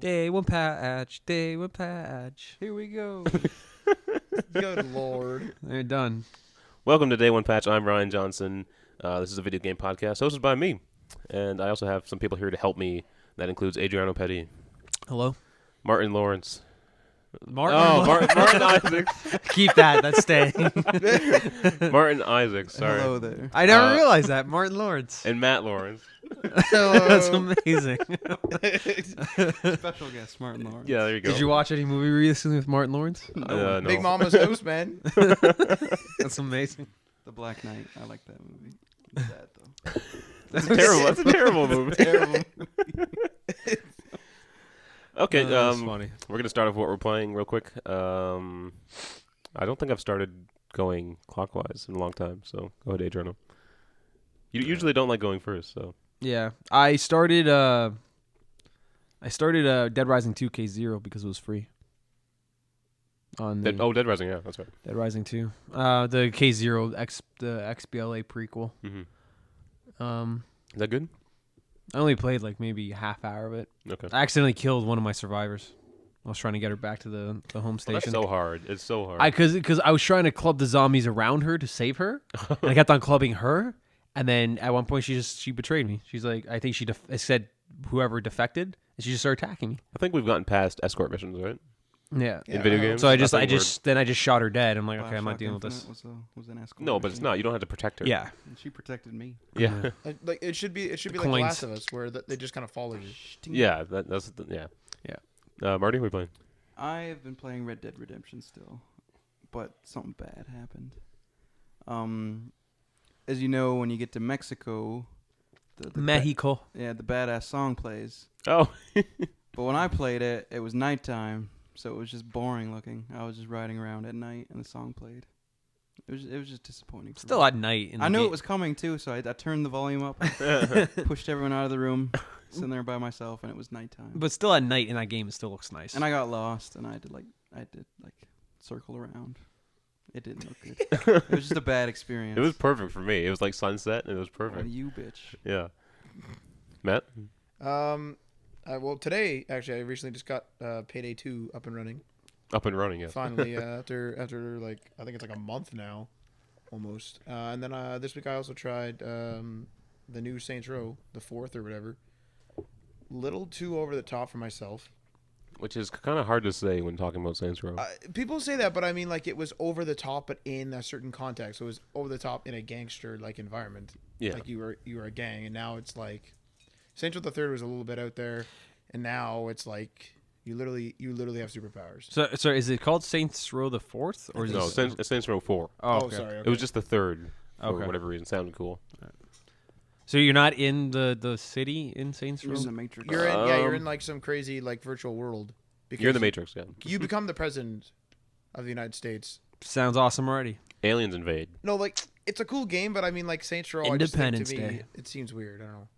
Day one patch. Day one patch. Here we go. Good lord. They're done. Welcome to Day One Patch. I'm Ryan Johnson. This is a video game podcast hosted by me. And I also have some people here to help me. That includes Adriano Petty, Hello. Martin Lawrence. Martin. Oh, Martin Isaacs. Keep that. That's staying. Martin Isaacs, sorry. Hello there. I never realized that. Martin Lawrence. And Matt Lawrence. That's amazing. Special guest, Martin Lawrence. Yeah, there you go. Did you watch any movie recently with Martin Lawrence? No. Big Mama's house, man. That's amazing. The Black Knight. I like that movie. It's sad though. That's terrible. That's a terrible movie. Terrible. Okay, That's funny. we're going to start off what we're playing real quick. I don't think I've started going clockwise in a long time, so go ahead, Adriano. You usually don't like going first, so. Yeah, I started Dead Rising 2 K0 because it was free. On the Dead Rising, yeah, that's right. Dead Rising 2, the K0 the XBLA prequel. Mm-hmm. Is that good? I only played like maybe a half hour of it. Okay. I accidentally killed one of my survivors. I was trying to get her back to the home Oh, station. that's so hard. It's so hard. Because I was trying to club the zombies around her to save her, and I kept on clubbing her. And then at one point she betrayed me. She's like, I think she said whoever defected, and she just started attacking me. I think we've gotten past escort missions, right? Yeah. In video games. So I think just shot her dead. I'm like, okay, I'm not Bioshock dealing with this. Infinite was an escort. No, but it's not. You don't have to protect her. Yeah. And she protected me. Yeah. Like it should be like The coins. Last of Us, where they just kind of follow you. Yeah. Yeah. Yeah. Marty, what are you playing? I've been playing Red Dead Redemption still, but something bad happened. As you know, when you get to Mexico, the Mexico. the badass song plays. Oh. But when I played it, it was nighttime, so it was just boring looking. I was just riding around at night, and the song played. It was just disappointing. for Still me. at night. I knew it was coming too, so I turned the volume up, pushed everyone out of the room, sitting there by myself, and it was nighttime. But still at night in that game, it still looks nice. And I got lost, and I had to circle around. It didn't look good. It was just a bad experience. It was perfect for me. It was like sunset, and it was Oh, perfect. you bitch. Yeah. Matt? Well, today actually, I recently just got Payday 2 up and running. Up and running, yeah. Finally, after like I think it's like a month now, almost. And then this week I also tried the new Saints Row, the 4th or whatever. Little too over the top for myself. Which is kind of hard to say when talking about Saints Row. People say that, but I mean, like, it was over the top, but in a certain context. So it was over the top in a gangster like environment. Yeah. Like you were a gang, and now it's like Saints Row the Third was a little bit out there, and now it's like you literally have superpowers. So is it called Saints Row the 4th? Or is No, it Saints Row 4. Oh, okay. Sorry. Okay. It was just the third for Okay. whatever reason. Sounded cool. So you're not in the city in Saints Row? You're in the Matrix. you're in like some crazy like virtual world. Because You're in the Matrix, yeah. You become the president of the United States. Sounds awesome already. Aliens invade. No, like it's a cool game, but I mean, like Saints Row, I just think Independence to me, Day. it seems weird. I don't know.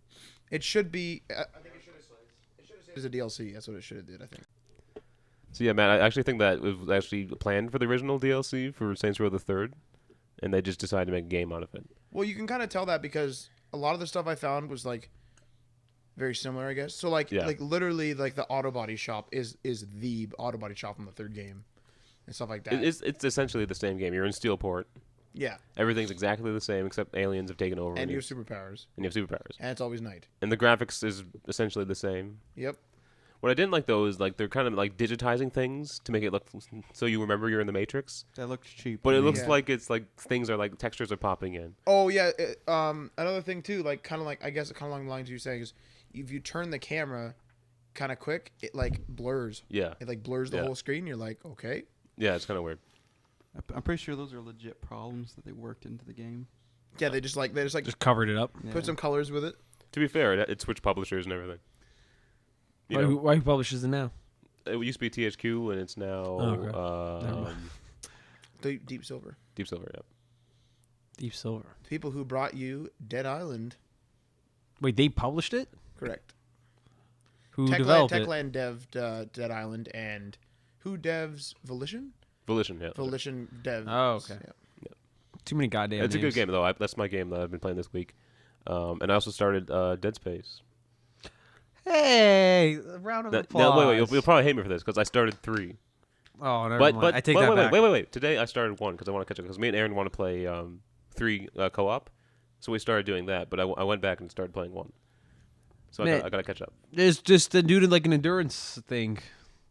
It should be. I think it should have said as a DLC. That's what it should have did. I think. So yeah, Matt, I actually think that it was actually planned for the original DLC for Saints Row the Third, and they just decided to make a game out of it. Well, you can kind of tell that because a lot of the stuff I found was like very similar, I guess. So like literally like the auto body shop is the auto body shop in the third game and stuff like that. It's essentially the same game. You're in Steelport. Yeah. Everything's exactly the same except aliens have taken over. And you have superpowers. And you have superpowers. And it's always night. And the graphics is essentially the same. Yep. What I didn't like though is like they're kind of like digitizing things to make it look so you remember you're in the Matrix. That looked cheap. But to it me. looks like it's like things are like textures are popping in. Oh yeah. Another thing too, like kind of like I guess kind of along the lines you're saying is if you turn the camera kind of quick, it like blurs. Yeah. It like blurs the whole screen. You're like, okay. Yeah, it's kind of weird. I'm pretty sure those are legit problems that they worked into the game. Yeah, they just covered it up. Yeah. put some colors with it. To be fair, it switched publishers and everything. Why who publishes it now? It used to be THQ and it's now Deep Silver. Deep Silver. Yeah. Deep Silver. The people who brought you Dead Island. Wait, they published it? Correct. Who developed it? Techland deved Dead Island, and who devs Volition? Volition. Yeah. Volition devs. Oh, okay. Yeah. Too many goddamn It's a names. good game though. That's my game that I've been playing this week. And I also started Dead Space. Hey, a round of applause. No, wait. You'll probably hate me for this because I started 3. Oh, never But mind. I take that back. wait. Today I started 1 because I want to catch up because me and Aaron want to play 3 co-op, so we started doing that. But I went back and started playing 1, so Man, I gotta catch up. It's just a dude like an endurance thing.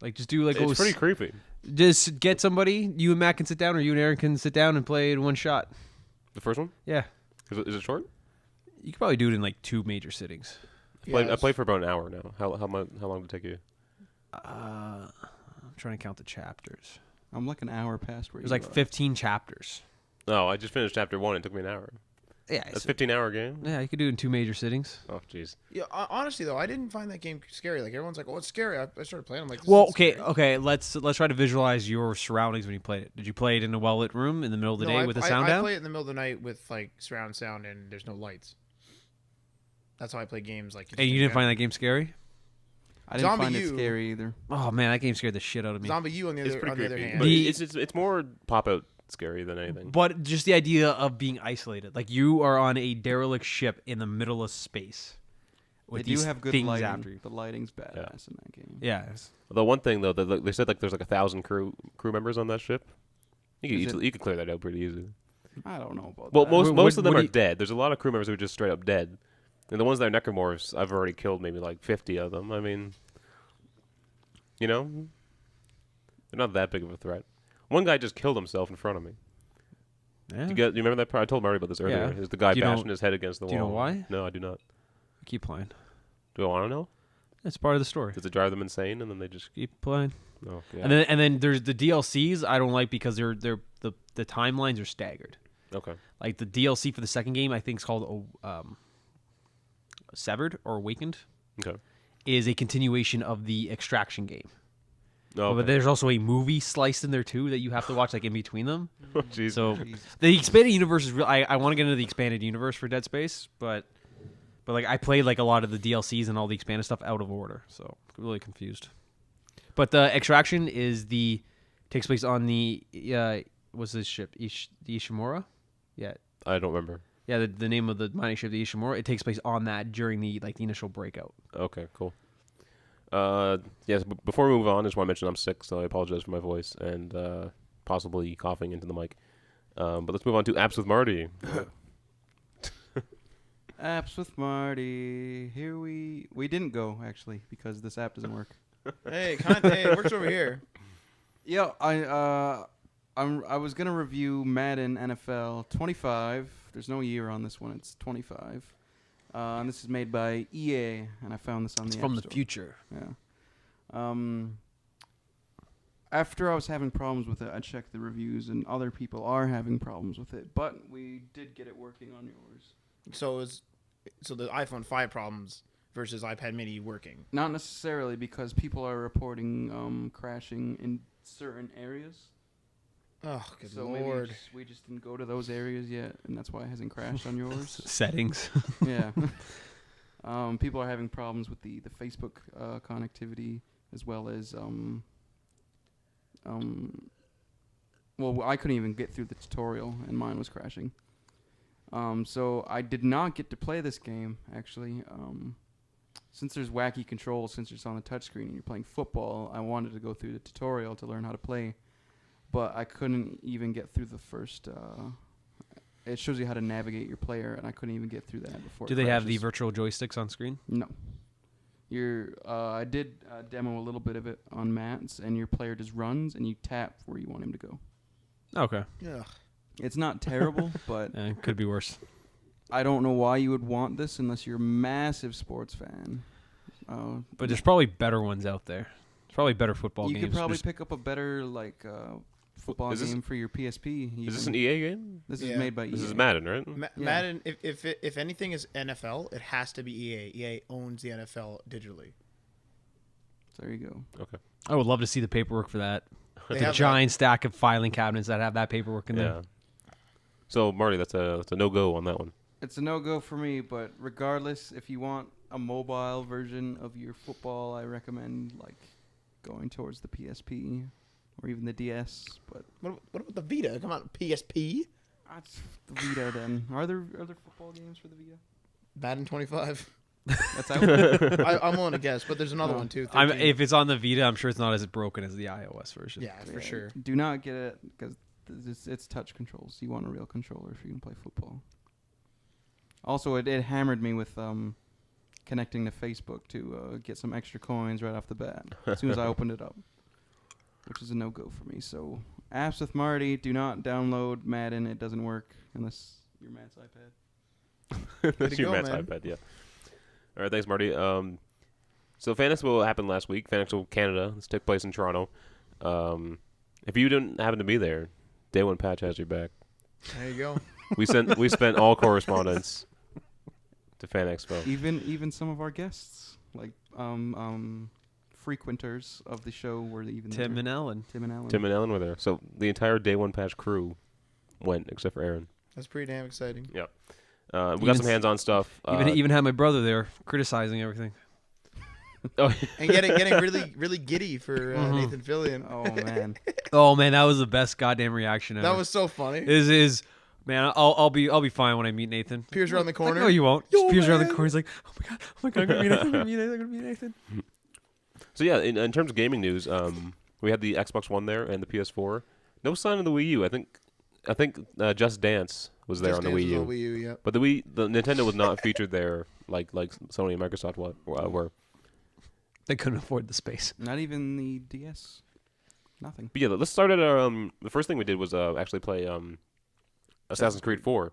Like just do like It's pretty creepy. just get somebody. You and Matt can sit down, or you and Aaron can sit down and play in one shot. The first one? Yeah, Is it short? you could probably do it in like 2 major sittings. I played for about an hour now. How long did it take you? I'm trying to count the chapters. I'm like an hour past where There's you like are. 15 chapters. No, I just finished chapter 1. It took me an hour. Yeah, That's a 15-hour game. yeah, you could do it in 2 major sittings. Oh, jeez. Yeah, honestly though, I didn't find that game scary. Like everyone's like, "Oh, it's scary." I started playing. I'm like, this Well, isn't scary. okay. Let's try to visualize your surroundings when you played it. Did you play it in a well lit room in the middle of the day with the sound I down? play it in the middle of the night with like surround sound and there's no lights. That's how I play games. Like, And you didn't find that game scary? I didn't Zombie find U. it scary either. Oh man, that game scared the shit out of me. Zombie U on the It's other, pretty on the other creepy. hand. But The- it's more pop-out scary than anything. But just the idea of being isolated, like you are on a derelict ship in the middle of space. They With do these have good things lighting. after you. The lighting's badass in that game. Yeah. Although one thing though, they said like there's like 1,000 crew members on that ship. Is You could clear that out pretty easy. I don't know about Well, that. most of them what are do you- dead. There's a lot of crew members who are just straight up dead. And the ones that are necromorphs, I've already killed maybe like 50 of them. I mean, you know, they're not that big of a threat. One guy just killed himself in front of me. Yeah. You remember that part? I told Marty about this earlier. Yeah. Is the guy Do you know- bashing his head against the do you wall? know why? No, I do not. Keep playing. Do I want to know? It's part of the story. Does it drive them insane and then they just? Keep playing. Oh, yeah. And then there's the DLCs I don't like because the timelines are staggered. Okay. Like the DLC for the second game, I think it's called Severed or Awakened, Okay. is a continuation of the Extraction game. Oh, But there's also a movie sliced in there too that you have to watch like in between them. jeez. So Jesus. the expanded universe is real. I want to get into the expanded universe for Dead Space, but like I played like a lot of the DLCs and all the expanded stuff out of order, so really confused. But the Extraction takes place on the what's this ship? The Ishimura? Yeah. I don't remember. Yeah, the name of the mining ship, the Ishimura, it takes place on that during the initial breakout. Okay, cool. Yes, before we move on, I just want to mention I'm sick, so I apologize for my voice and possibly coughing into the mic. But let's move on to Apps with Marty. Apps with Marty. Here we didn't go actually because this app doesn't work. Hey, it works over here. Yeah, I was gonna review Madden NFL 25. There's no year on this one. It's 25. And this is made by EA, and I found this on It's the from App the Store. future. Yeah. After I was having problems with it, I checked the reviews, and other people are having problems with it. But we did get it working on yours. So the iPhone 5 problems versus iPad Mini working. Not necessarily because people are reporting crashing in certain areas. Oh, good So lord. maybe we just didn't go to those areas yet, and that's why it hasn't crashed on yours. Settings. Yeah. People are having problems with the Facebook connectivity as well as well, I couldn't even get through the tutorial and mine was crashing. So I did not get to play this game actually. Since there's wacky controls, since it's on the touchscreen and you're playing football, I wanted to go through the tutorial to learn how to play, but I couldn't even get through the first. It shows you how to navigate your player, and I couldn't even get through that before. Do it they have the crashes. virtual joysticks on screen? No. I did demo a little bit of it on Matt's, and your player just runs, and you tap where you want him to go. Okay. Ugh. It's not terrible, but Could be worse. I don't know why you would want this unless you're a massive sports fan. But there's probably better ones out there. There's probably better football you games. could probably Just- pick up a better football Is this- game for your PSP. Is this even. an EA game? This Yeah. is made by EA. This is Madden, right? Yeah. Madden, if anything is NFL, it has to be EA. EA owns the NFL digitally. So there you go. Okay. I would love to see the paperwork for that. They The have giant stack of filing cabinets that have that paperwork in there. Yeah. So Marty, that's a no-go on that one. It's a no-go for me, but regardless, if you want a mobile version of your football, I recommend going towards the PSP or even the DS. But What about the Vita? Come on, PSP? that's the Vita then. Are there other football games for the Vita? Madden 25. That's out. I'm willing to guess, but there's another Oh. one too. If it's on the Vita, I'm sure it's not as broken as the iOS version. Yeah, for sure. Do not get it because it's touch controls. You want a real controller if you can play football. Also, it hammered me with connecting to Facebook to get some extra coins right off the bat as soon as I opened it up, which is a no-go for me. So, apps with Marty, do not download Madden. It doesn't work unless you're Matt's iPad. That's to your go, Matt's man. iPad, yeah. All right, thanks, Marty. So FanExpo happened last week. FanExpo Canada. This took place in Toronto. If you didn't happen to be there, Day One Patch has your back. There you go. We spent all correspondence to FanExpo. Even some of our guests, like frequenters of the show, were even Tim there. and Ellen. Tim and Alan. Tim and Ellen were there. So the entire Day One Patch crew went, except for Aaron. That's pretty damn exciting. We got Even some hands-on stuff. Even had my brother there criticizing everything. Oh, And getting really giddy for Nathan Fillion. Oh man. Oh man, that was the best goddamn reaction ever. That was so funny. is man. I'll be fine when I meet Nathan. Peers around the Like, corner. no, you won't. Yo, Just peers around the man. corner. He's like, oh my god, I'm gonna meet Nathan. I'm gonna meet Nathan. so yeah, in terms of gaming news, we had the Xbox One there and the PS4. No sign of the Wii U. I think Just Dance was there Just on the Dance Wii was U. on Wii U, yeah. But the Nintendo was not featured there like Sony and Microsoft were. They couldn't afford the space. Not even the DS. Nothing. But yeah, let's start at the first thing we did was actually play Assassin's Creed 4.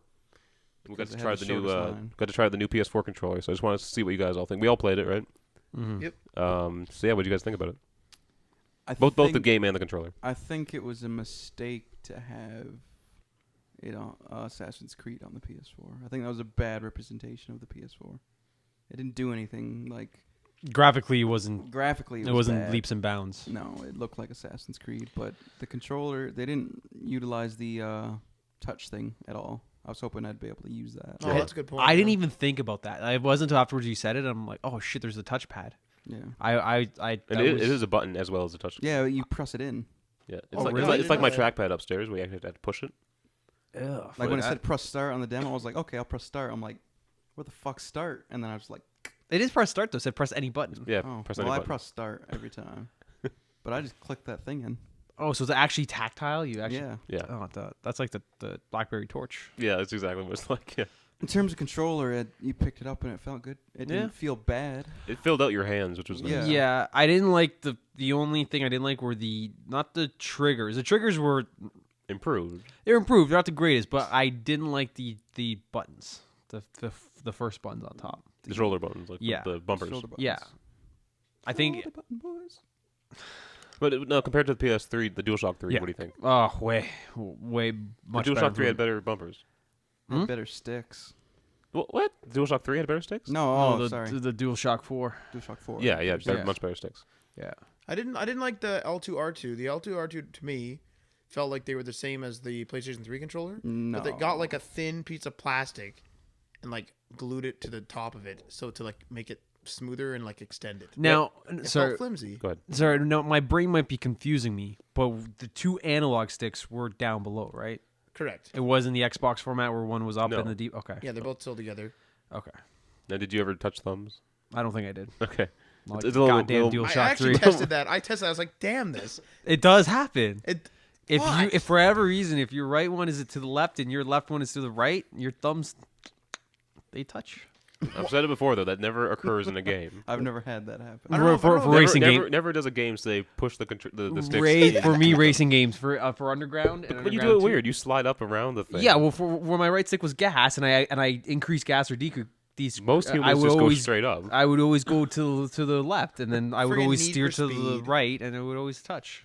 We got Because to it try had the the new shortest line. the new PS4 controller. So I just wanted to see what you guys all think. We all played it, right? Mm-hmm. Yep. So yeah, what do you guys think about it? I Both the think- game and the controller. I think it was a mistake to have Assassin's Creed on the PS4. I think that was a bad representation of the PS4. It didn't do anything like Graphically, it wasn't. graphically. It wasn't bad. leaps and bounds. No, it looked like Assassin's Creed, but the controller, they didn't utilize the touch thing at all. I was hoping I'd be able to use that. Oh, that's a good point. I didn't yeah. even think about that. It wasn't until afterwards you said it. I'm like, oh shit, there's a touchpad. Yeah. I And that it was- is a button as well as a touch. Yeah, you press it in. Yeah. It's Oh, like really? it's like my Yeah. trackpad upstairs. We actually had to push it. Ugh, Like when it that- said press start on the demo, I was like, okay, I'll press start. I'm like, where the fuck start? And then I was like, it is press start though. It said press any button. Yeah. oh, Press well, any I button. press start every time. But I just clicked that thing in. Oh, so it's actually tactile. You actually. Yeah. Yeah. Oh, that's like the BlackBerry Torch. Yeah. That's exactly what it's like. Yeah. In terms of controller, you picked it up and it felt good. It Yeah. didn't feel bad. It filled out your hands, which was nice. Yeah. Yeah, I didn't like the only thing I didn't like were not the triggers. The triggers were Improved. they're improved. They're not the greatest, but I didn't like the buttons. The first buttons on top. The shoulder buttons, like Yeah. the bumpers. Shoulder buttons. Yeah. I think Shoulder button, boys. But no, compared to the PS3, the DualShock 3, Yeah. what do you think? way much The DualShock better 3 had better bumpers. Hmm? Better sticks. What? The DualShock 3 had better sticks? No, No, oh, sorry. the DualShock 4. DualShock 4. Yeah, yeah, Better much better sticks. Yeah. I didn't like the L2R2. The L2R2 to me felt like they were the same as the PlayStation 3 controller. No. But they got like a thin piece of plastic and like glued it to the top of it so to like make it smoother and like extend it. Now, It sorry, felt flimsy. Go ahead. sorry. No, my brain might be confusing me, but the two analog sticks were down below, right? Correct. It was in the Xbox format where one was up No. in the deep. Okay. Yeah, they're both still together. Okay. Now, did you ever touch thumbs? I don't think I did. Okay. Like It's a little- goddamn little- I DualShock actually 3. tested that. I was like, damn this. It does happen. It If for whatever reason, if your right one is to the left and your left one is to the right, your thumbs they touch. I've said it before though. That never occurs in a game. I've never had that happen. I don't know if- I don't know For if- Never, racing never, game, never does a game say push the sticks. for me racing games for underground. And But you do Underground it 2. weird. You slide up around the thing. Yeah, well, for where my right stick was gas, and I increase gas or decrease these. Most I humans would just go always straight up. I would always go to the left, and then I would Friggin' always Need steer for to the Speed. right, and it would always touch.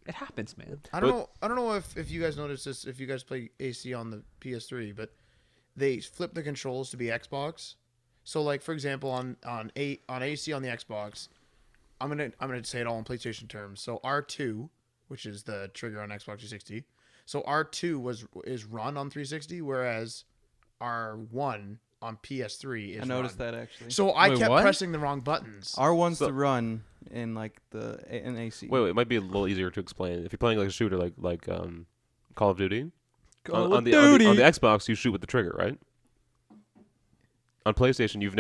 It happens, man. I don't know if you guys noticed this, if you guys play AC on the PS3, but they flip the controls to be Xbox. So like for example on AC on the Xbox, I'm gonna say it all in PlayStation terms. So R2, which is the trigger on Xbox 360. So R2 is run on 360, whereas R1 on PS3 is I noticed run. that actually. So I Wait, kept what? pressing the wrong buttons. R1's So- to run in like in AC. Wait, it might be a little easier to explain. If you're playing like a shooter, like Call of Duty, Call on of the Duty. Xbox, you shoot with the trigger, right? On PlayStation, you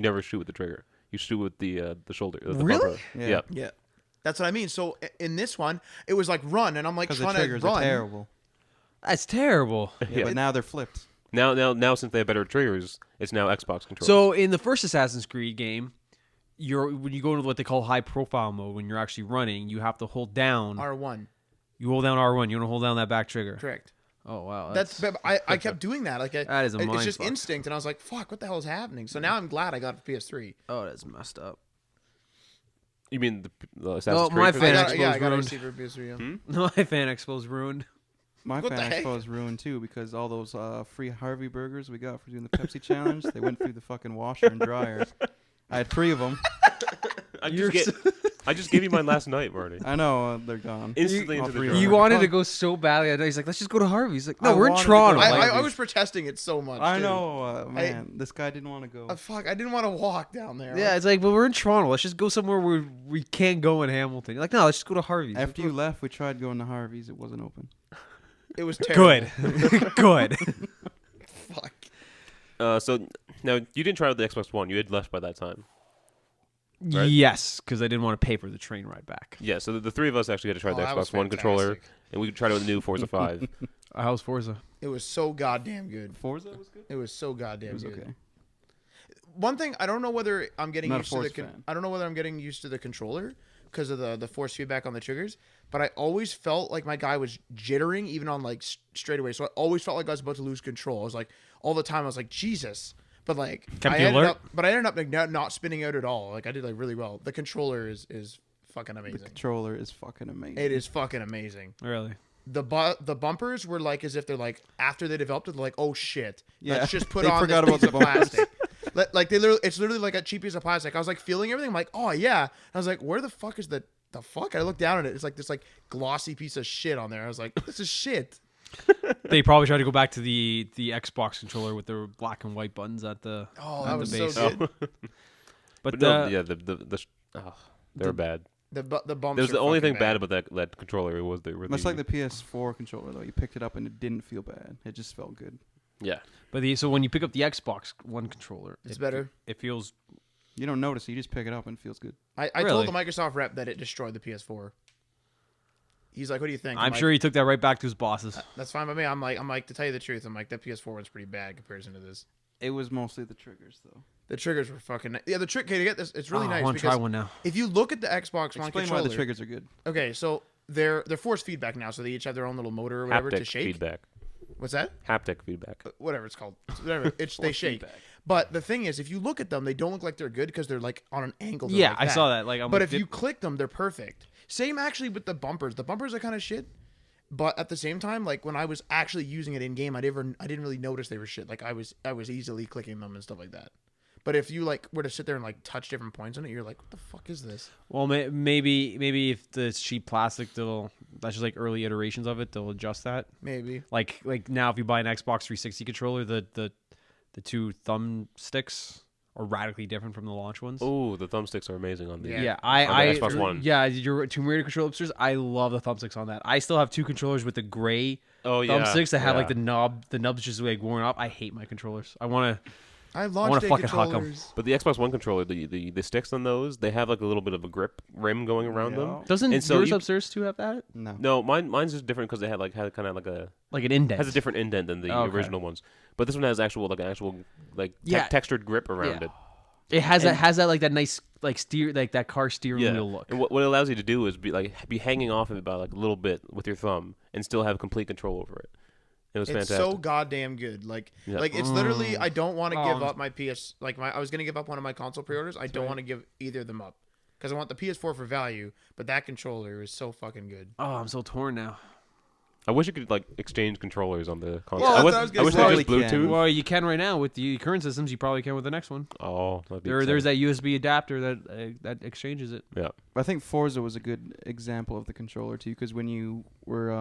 never shoot with the trigger. You shoot with the shoulder. The Really? bumper. Yeah. Yeah. That's what I mean. So in this one, it was like run, and I'm like Because the trying to triggers are run. terrible. That's terrible. Yeah, but now they're flipped. Now, since they have better triggers, it's now Xbox controllers. So in the first Assassin's Creed game, when you go into what they call high profile mode, when you're actually running, you have to hold down. R1. You hold down R1. You don't hold down that back trigger. Correct. Oh wow, But I kept doing that. Like that is a it's mind just fuck. instinct, and I was like, "Fuck, what the hell is happening?" So now I'm glad I got a PS3. Oh, that's messed up. You mean the Assassin's my Creed? fan I Expo's got a ruined. receiver for PS3. Yeah. My FanExpo's ruined. My What the heck? FanExpo is ruined too because all those free Harvey burgers we got for doing the Pepsi challenge, they went through the fucking washer and dryer. I had 3 of them. I just gave you mine last night, Marty. I know they're gone. Instantly all into the three drawer. You wanted to go so badly. He's like, let's just go to Harvey's. Like, no, I we're in wanted to go Toronto. to Like, I was protesting it so much. I too. know, man. This guy didn't want to go. Fuck, I didn't want to walk down there. yeah, it's like, well, we're in Toronto. Let's just go somewhere where we can't go in Hamilton. You're like, no, let's just go to Harvey's. After you left, we tried going to Harvey's. It wasn't open. It was terrible. Good. Good. Fuck. So now you didn't try out the Xbox One. You had left by that time. Right? Yes, because I didn't want to pay for the train ride back. Yeah. So the 3 of us actually had to try the that was Xbox One controller, fantastic. and we tried out the new Forza 5. How's Forza? It was so goddamn good. Forza was good. It was so goddamn It was good. okay. One thing I don't know whether I'm getting Not a used to the Forza fan. I don't know whether I'm getting used to the controller because of the force feedback on the triggers, but I always felt like my guy was jittering even on like straight away. So I always felt like I was about to lose control. I was like all the time I was like Jesus. But like Kept I you ended alert? up like not spinning out at all. Like I did like really well. The controller is fucking The amazing. controller is fucking amazing. It is fucking amazing. Really? The bumpers were like as if they're like after they developed it, they're like, oh shit, Yeah. let's just put They on forgot this about piece the of bumpers. plastic. Like it's literally like a cheap piece of plastic. I was like feeling everything. I'm like, oh yeah. And I was like, where the fuck is the fuck? I looked down at it. It's like this like glossy piece of shit on there. I was like, this is shit. They probably tried to go back to the Xbox controller with the black and white buttons at the Oh, at that the was base. so good. But no, the, yeah, they're bad. The bumps. There's are the only fucking thing bad about that controller was they were Much like the PS4 controller, though, you picked it up and it didn't feel bad. It just felt good. yeah. so when you pick up the Xbox One controller, It's better. It feels You don't notice it. You just pick it up and it feels good. I Really? told the Microsoft rep that it destroyed the PS4. He's like, what do you think? I'm like, sure he took that right back to his bosses. That's fine by me. I'm like to tell you the truth. I'm like that PS4 one's pretty bad in comparison to this. It was mostly the triggers, though. The triggers were fucking yeah. The trick. Okay, to get this, it's really Oh, nice I want to because try one now. if you look at the Xbox One Explain controller, why the triggers are good. okay, so they're force feedback now, so they each have their own little motor or whatever to Haptic shake. feedback. What's that? Haptic feedback. Whatever it's called. Whatever. It's they Force shake. feedback. But the thing is, if you look at them, they don't look like they're good because they're like on an angle. They're Yeah, like I saw that. Like, but if you click them, they're perfect. Same actually with the bumpers. The bumpers are kind of shit. But at the same time, like when I was actually using it in game, I didn't really notice they were shit. Like I was easily clicking them and stuff like that. But if you like were to sit there and like touch different points on it, you're like, what the fuck is this? well, maybe if the cheap plastic, that's just like early iterations of it. They'll adjust that. Maybe. Like now, if you buy an Xbox 360 controller, the 2 thumb sticks are radically different from the launch ones. Oh, the thumbsticks are amazing on the. Yeah. Yeah, On the Xbox One. Yeah, your Tomb Raider controller upstairs. I love the thumbsticks on that. I still have 2 controllers with the gray Oh yeah. thumbsticks that have like yeah. the nubs just like worn up. I hate my controllers. I want to. I wanna launched day fucking huck 'em. controllers. But the Xbox One controller, the sticks on those, they have like a little bit of a grip rim going around them. Doesn't And so yours you- upstairs too have that? No. No, mine's just different because they had kind of like a Like an indent. has a different indent than the Okay. original ones. But this one has actual Yeah. textured grip around Yeah. it. It has like that nice like that car steering Yeah. wheel look. And what it allows you to do is be hanging off of it by like a little bit with your thumb and still have complete control over it. It was It's fantastic. so goddamn good. Like, Yeah. like it's literally. I don't want to Oh. give up my PS. Like I was gonna give up one of my console pre-orders. I don't want to give either of them up because I want the PS4 for value. But that controller is so fucking good. Oh, I'm so torn now. I wish you could like exchange controllers on the console. Well, I that's what I was gonna wish say. they Probably just Bluetooth. can. Well, you can right now with the current systems. You probably can with the next one. Oh, that'd be There's exciting. that USB adapter that exchanges it. Yeah. I think Forza was a good example of the controller too, because when you were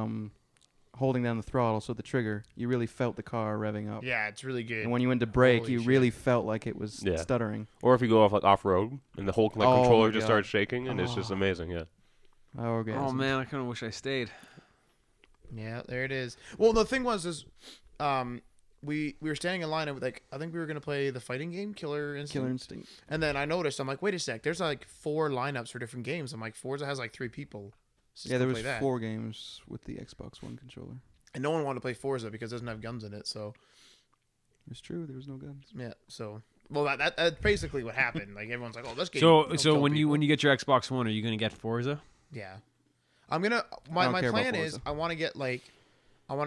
holding down the throttle, so the trigger, you really felt the car revving up. Yeah, it's really good. And when you went to brake, Holy you shit. really felt like it was Yeah. stuttering. Or if you go off like off road and the whole like Oh controller my just God. starts shaking and it's just amazing. Yeah. Oh man, I kind of wish I stayed. Yeah, there it is. Well, the thing was, we were standing in line and like I think we were gonna play the fighting game Killer Instinct. Killer Instinct. And then I noticed I'm like, wait a sec, there's like 4 lineups for different games. I'm like, Forza has like 3 people. Let's Yeah, go there was play that. 4 games with the Xbox One controller. And no one wanted to play Forza because it doesn't have guns in it. So It's true. There was no guns. yeah, so well that's basically what happened. Like everyone's like, oh, this game. So don't so kill when people. you get your Xbox One, are you gonna get Forza? Yeah, I'm gonna. I My don't care about plan is Forza. I want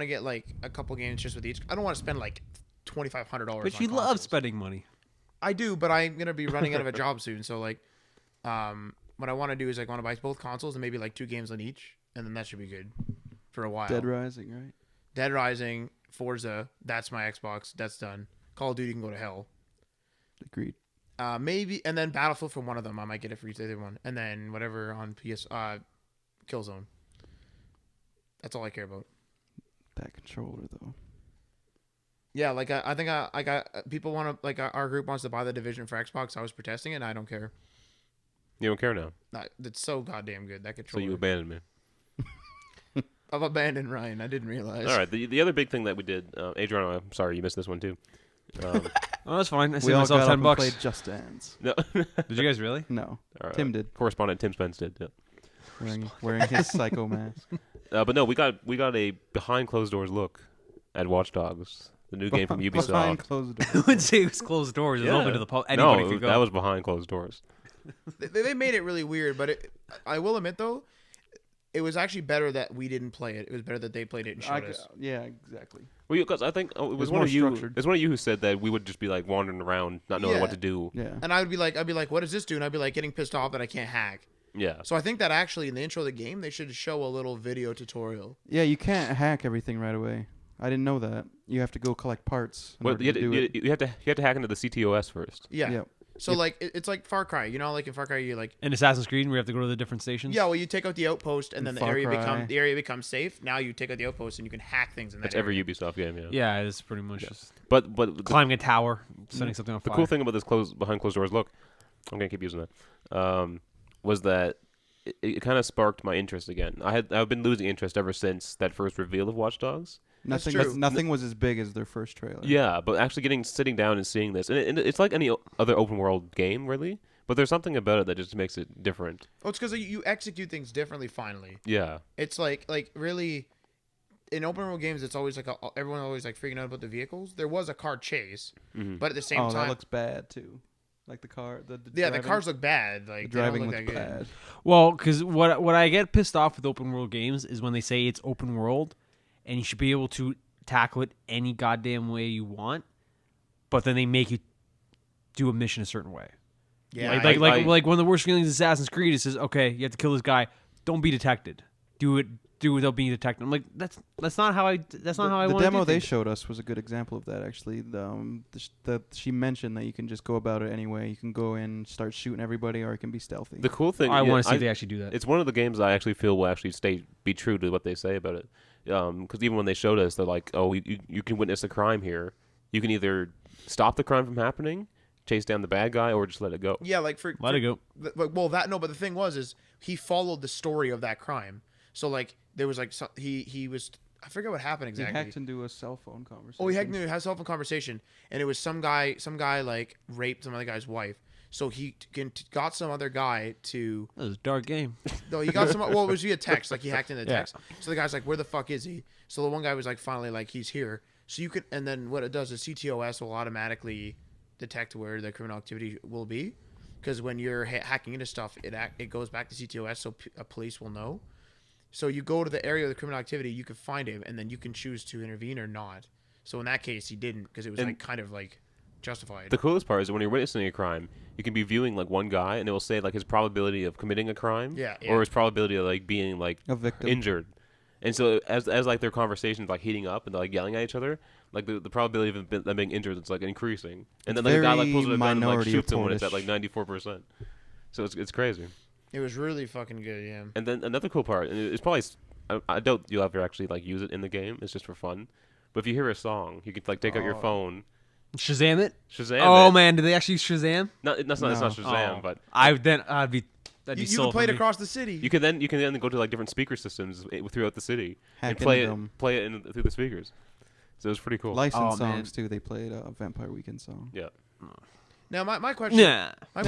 to get like a couple games just with each. I don't want to spend like $2,500. But you love spending money. I do, but I'm gonna be running out of a job soon. So like, what I want to do is like want to buy both consoles and maybe like 2 games on each, and then that should be good for a while. Dead Rising, right? Dead Rising, Forza. That's my Xbox. That's done. Call of Duty can go to hell. Agreed. Maybe, and then Battlefield for one of them. I might get it for each other one, and then whatever on PS. Killzone. That's all I care about. That controller though. Yeah, like I think I got people want to like our group wants to buy the Division for Xbox. I was protesting it, and I don't care. You don't care now, It's so goddamn good that so controller. you abandoned me. I've abandoned Ryan. I didn't realize. All right, the other big thing that we did, Adriano, I'm sorry you missed this one too. Oh, that's fine. I We saved all myself got up $10. and played Just Dance. No, Did you guys really? No, All right. Tim did. Correspondent Tim Spence did. Yeah. Wearing his psycho mask. But no, we got a behind closed doors look at Watch Dogs, the new game from Behind Ubisoft. closed I doors. wouldn't say it was closed doors. It was Yeah. open to the public. Anybody No, could go. that was behind closed doors. They made it really weird, but I will admit though, it was actually better that we didn't play it. It was better that they played it and showed us. Yeah, exactly. Well, because I think it was was one more of you. structured. It was one of you who said that we would just be like wandering around, not knowing what Yeah. to do. Yeah. And I'd be like, what does this do? And I'd be like getting pissed off that I can't hack. Yeah. So I think that actually in the intro of the game they should show a little video tutorial. Yeah, you can't hack everything right away. I didn't know that. You have to go collect parts in Well, order you to do it. have to hack into the CTOS first. Yeah. Yeah. So like it's like Far Cry. You know, like in Far Cry you like In Assassin's Creed, we have to go to the different stations. yeah, well you take out the outpost and In then the Far Cry. area becomes safe. Now you take out the outpost and you can hack things in that That's area. every Ubisoft game. Yeah. Yeah, it's pretty much just But climbing a tower, setting something on the fire. cool thing about this behind closed doors look, I'm gonna keep using that, was that it kind of sparked my interest again. I've been losing interest ever since that first reveal of Watch Dogs. That's Nothing. true. Nothing was as big as their first trailer. Yeah, but actually sitting down and seeing this, and it's like any other open world game, really. But there's something about it that just makes it different. Oh, it's because you execute things differently. Finally, Yeah. it's like really in open world games. It's always like everyone always like freaking out about the vehicles. There was a car chase, Mm-hmm. but at the same Oh, time, that looks bad too. Like the car. The yeah, driving, the cars look bad. The Like they don't driving look looks that good. bad. Well, because what I get pissed off with open world games is when they say it's open world, and you should be able to tackle it any goddamn way you want, but then they make you do a mission a certain way. Yeah, Like one of the worst feelings in Assassin's Creed is says, okay, you have to kill this guy. Don't be detected. Do it without being detected. I'm like, that's not how I want to do The demo they things. showed us was a good example of that. Actually, she mentioned that you can just go about it anyway. You can go in, start shooting everybody, or it can be stealthy. The cool thing, I yeah, want to see if they actually do that. It's one of the games I actually feel will actually be true to what they say about it. Because even when they showed us, they're like, oh, you can witness a crime here. You can either stop the crime from happening, chase down the bad guy, or just let it go. yeah, like Let it go. Well, but the thing is he followed the story of that crime. So like there was like he was I forget what happened he exactly. hacked into a cell phone conversation. Oh, he hacked into a cell phone conversation, and it was some guy like raped some other guy's wife. So he got some other guy to. That was a dark game. No, he got some. Well, it was via text. Like he hacked into Yeah. text. So the guy's like, "Where the fuck is he?" So the one guy was like, "Finally, like he's here." So you could, and then what it does is CTOS will automatically detect where the criminal activity will be, because when you're hacking into stuff, it goes back to CTOS, so police will know. So you go to the area of the criminal activity, you can find him, and then you can choose to intervene or not. So in that case, he didn't, because it was like kind of like justified. The coolest part is that when you're witnessing a crime, you can be viewing like one guy, and it will say like his probability of committing a crime, Yeah. or his probability of like being like A victim. injured. And so as like their conversations like heating up and they're like yelling at each other, like the probability of them being injured is like increasing. And then like a guy like pulls it down and like Minority shoots him when it's at Report-ish. like 94%. So it's crazy. It was really fucking good, yeah. And then another cool part, and it's probably I doubt you'll ever actually like use it in the game. It's just for fun. But if you hear a song, you can like take out your Oh. phone, Shazam it? Shazam Oh it. man, did they actually Shazam? Not it's not No. Shazam, Oh. but I'd be You sold can play for it me. across the city. you can then go to like different speaker systems throughout the city Hack and play into them. it through the speakers. So it was pretty cool. Licensed Oh, man. songs too. They played a Vampire Weekend song. Yeah. Now my question. Nah. My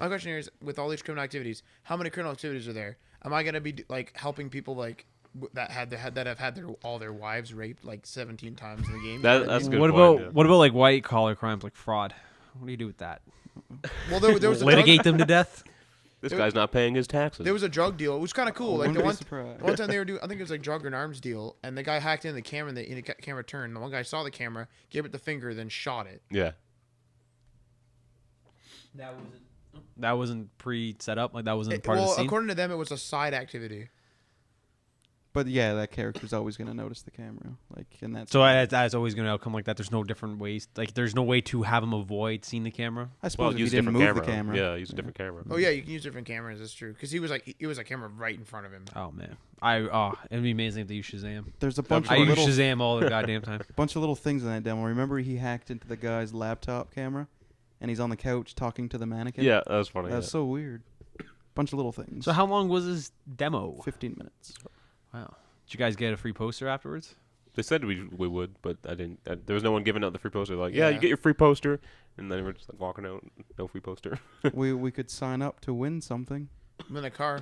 question here is, with all these criminal activities, how many criminal activities are there? Am I gonna be like helping people like that have had all their wives raped like 17 times in the game? That's a good What point, about yeah. what about like white collar crimes like fraud? What do you do with that? Well, there was a Litigate them to death? This guy's not paying his taxes. There was a drug deal. It was kind of cool. Like Wouldn't the be one, surprised. one time they were doing, I think it was like drug and arms deal, and the guy hacked in the camera, and the camera turned. The one guy saw the camera, gave it the finger, then shot it. yeah. That wasn't pre-set up. Like that wasn't part of the Well, scene. according to them, it was a side activity. But yeah, that character's always gonna notice the camera. Like, and that's So that's always going to outcome like that. There's no different ways. Like there's no way to have him avoid seeing the camera. I suppose Well, if use you a didn't different move camera. the camera. Yeah, use a different camera. Oh yeah, you can use different cameras. That's true. Because it was a camera right in front of him. Oh man, it'd be amazing if they use Shazam. There's a bunch I of use little Shazam all the goddamn time. bunch of little things in that demo. Remember, he hacked into the guy's laptop camera, and he's on the couch talking to the mannequin. Yeah, that was funny. That's yeah. so weird. Bunch of little things. So how long was this demo? 15 minutes. Wow. Did you guys get a free poster afterwards? They said we would, but I didn't. There was no one giving out the free poster. Like, yeah, you Yeah. get your free poster, and then we're just like walking out, no free poster. we could sign up to win something. I'm in a car.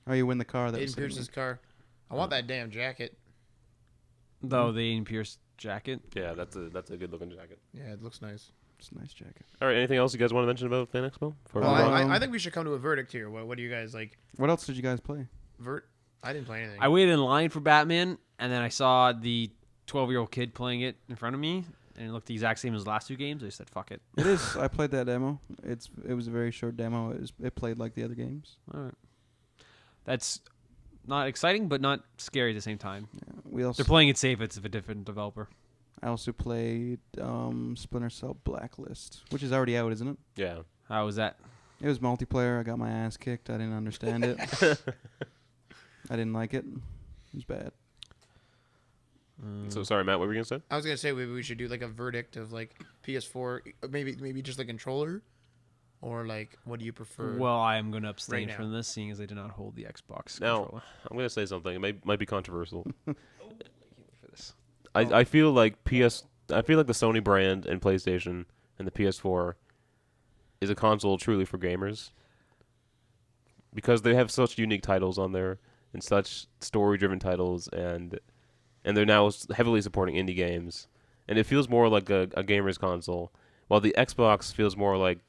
Oh, you win the car. That was Aiden Pierce's car. I want that damn jacket. Though the Aiden Pierce jacket. Yeah, that's a good looking jacket. Yeah, it looks nice. It's a nice jacket. All right, anything else you guys want to mention about FanExpo? Before we Well, move on? I think we should come to a verdict here. What do you guys like? What else did you guys play? I didn't play anything. I waited in line for Batman, and then I saw the 12-year-old kid playing it in front of me, and it looked the exact same as the last two games. I said, "Fuck it." It is. I played that demo. It was a very short demo. It played like the other games. All right. That's not exciting, but not scary at the same time. Yeah, we also They're playing it safe. It's a different developer. I also played Splinter Cell Blacklist, which is already out, isn't it? Yeah. How was that? It was multiplayer. I got my ass kicked. I didn't understand it. I didn't like it. It was bad. So sorry, Matt. What were you gonna say? I was gonna say maybe we should do like a verdict of like PS4, maybe just the controller, or like what do you prefer? Well, I am going to abstain now. from this, seeing as I did not hold the Xbox Now, controller. I'm gonna say something. It might be controversial. For this. I feel like I feel like the Sony brand and PlayStation and the PS4 is a console truly for gamers because they have such unique titles on there and such story-driven titles, and they're now heavily supporting indie games, and it feels more like a gamer's console, while the Xbox feels more like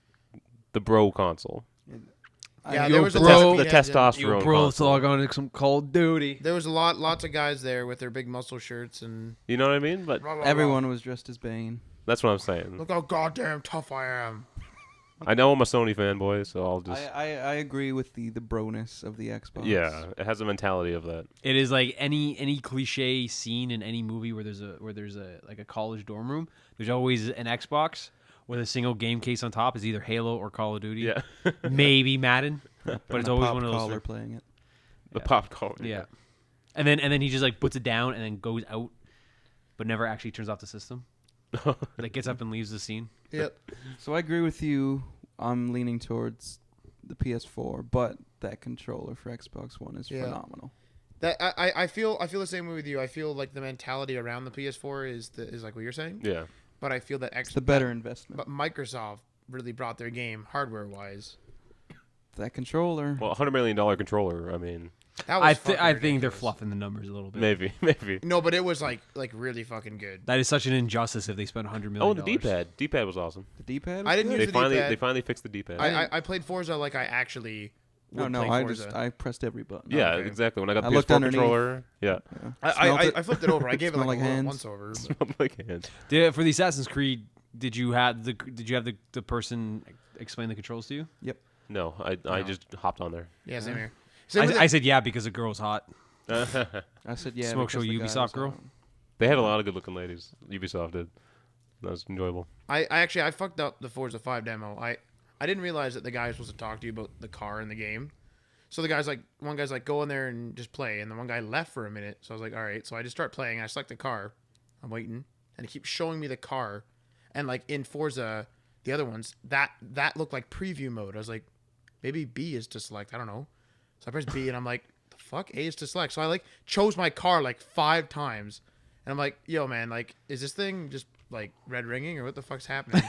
the bro console, yeah, Yo, there was a bro. lot of the meatheads in- testosterone Bro, let's console. log on to some Call of Duty. There was lots of guys there with their big muscle shirts and You know what I mean? But blah, blah, Everyone was dressed as Bane. that's what I'm blah. saying. Look how goddamn tough I am. I know I'm a Sony fanboy, so I'll just I agree with the broness of the Xbox. yeah. It has a mentality of that. It is like any cliche scene in any movie where there's a like a college dorm room. There's always an Xbox with a single game case on top. Is either Halo or Call of Duty. Yeah. Maybe Madden, but it's a always pop one of those. caller playing it. The Yeah. pop culture. Yeah, and then he just like puts it down and then goes out, but never actually turns off the system. Like gets up and leaves the scene. Yep. So I agree with you. I'm leaning towards the PS4, but that controller for Xbox One is Yeah. phenomenal. That I feel the same way with you. I feel like the mentality around the PS4 is like what you're saying, Yeah. but I feel that It's the better investment. But Microsoft really brought their game hardware wise. That controller. Well, $100 million controller. I mean, That was I fucking think they're ridiculous. fluffing the numbers a little bit. maybe. No, but it was like really fucking good. That is such an injustice if they spend $100 million. Oh, the D-pad. D-pad was awesome. The D-pad. I didn't was use good? the They D-pad. finally fixed the D-pad. I played Forza like I actually would No, play I Forza. I pressed every button. yeah, okay. exactly. When I got I the looked PS4 underneath. controller, yeah, Yeah. Smelt it. I flipped it over. I gave it Smelled like like a hands. once over. but- smelled like hands. For the Assassin's Creed, did you have the person explain the controls to you? No, I No. just hopped on there. Yeah, same here. Same with I said yeah because the girl's hot. I said yeah. Smoke because show the guy Ubisoft was girl? on. They had a lot of good-looking ladies. Ubisoft did. That was enjoyable. I fucked up the Forza 5 demo. I didn't realize that the guy was supposed to talk to you about the car in the game. So one guy's like, go in there and just play. And then one guy left for a minute. So I was like, all right. So I just start playing. I select the car. I'm waiting. And he keeps showing me the car. And like in Forza, the other ones, that looked like preview mode. I was like, maybe B is to select. I don't know. So I press B and I'm like, the fuck? A is to select. So I like chose my car like 5 times. And I'm like, yo, man, like, is this thing just like red ringing or what the fuck's happening?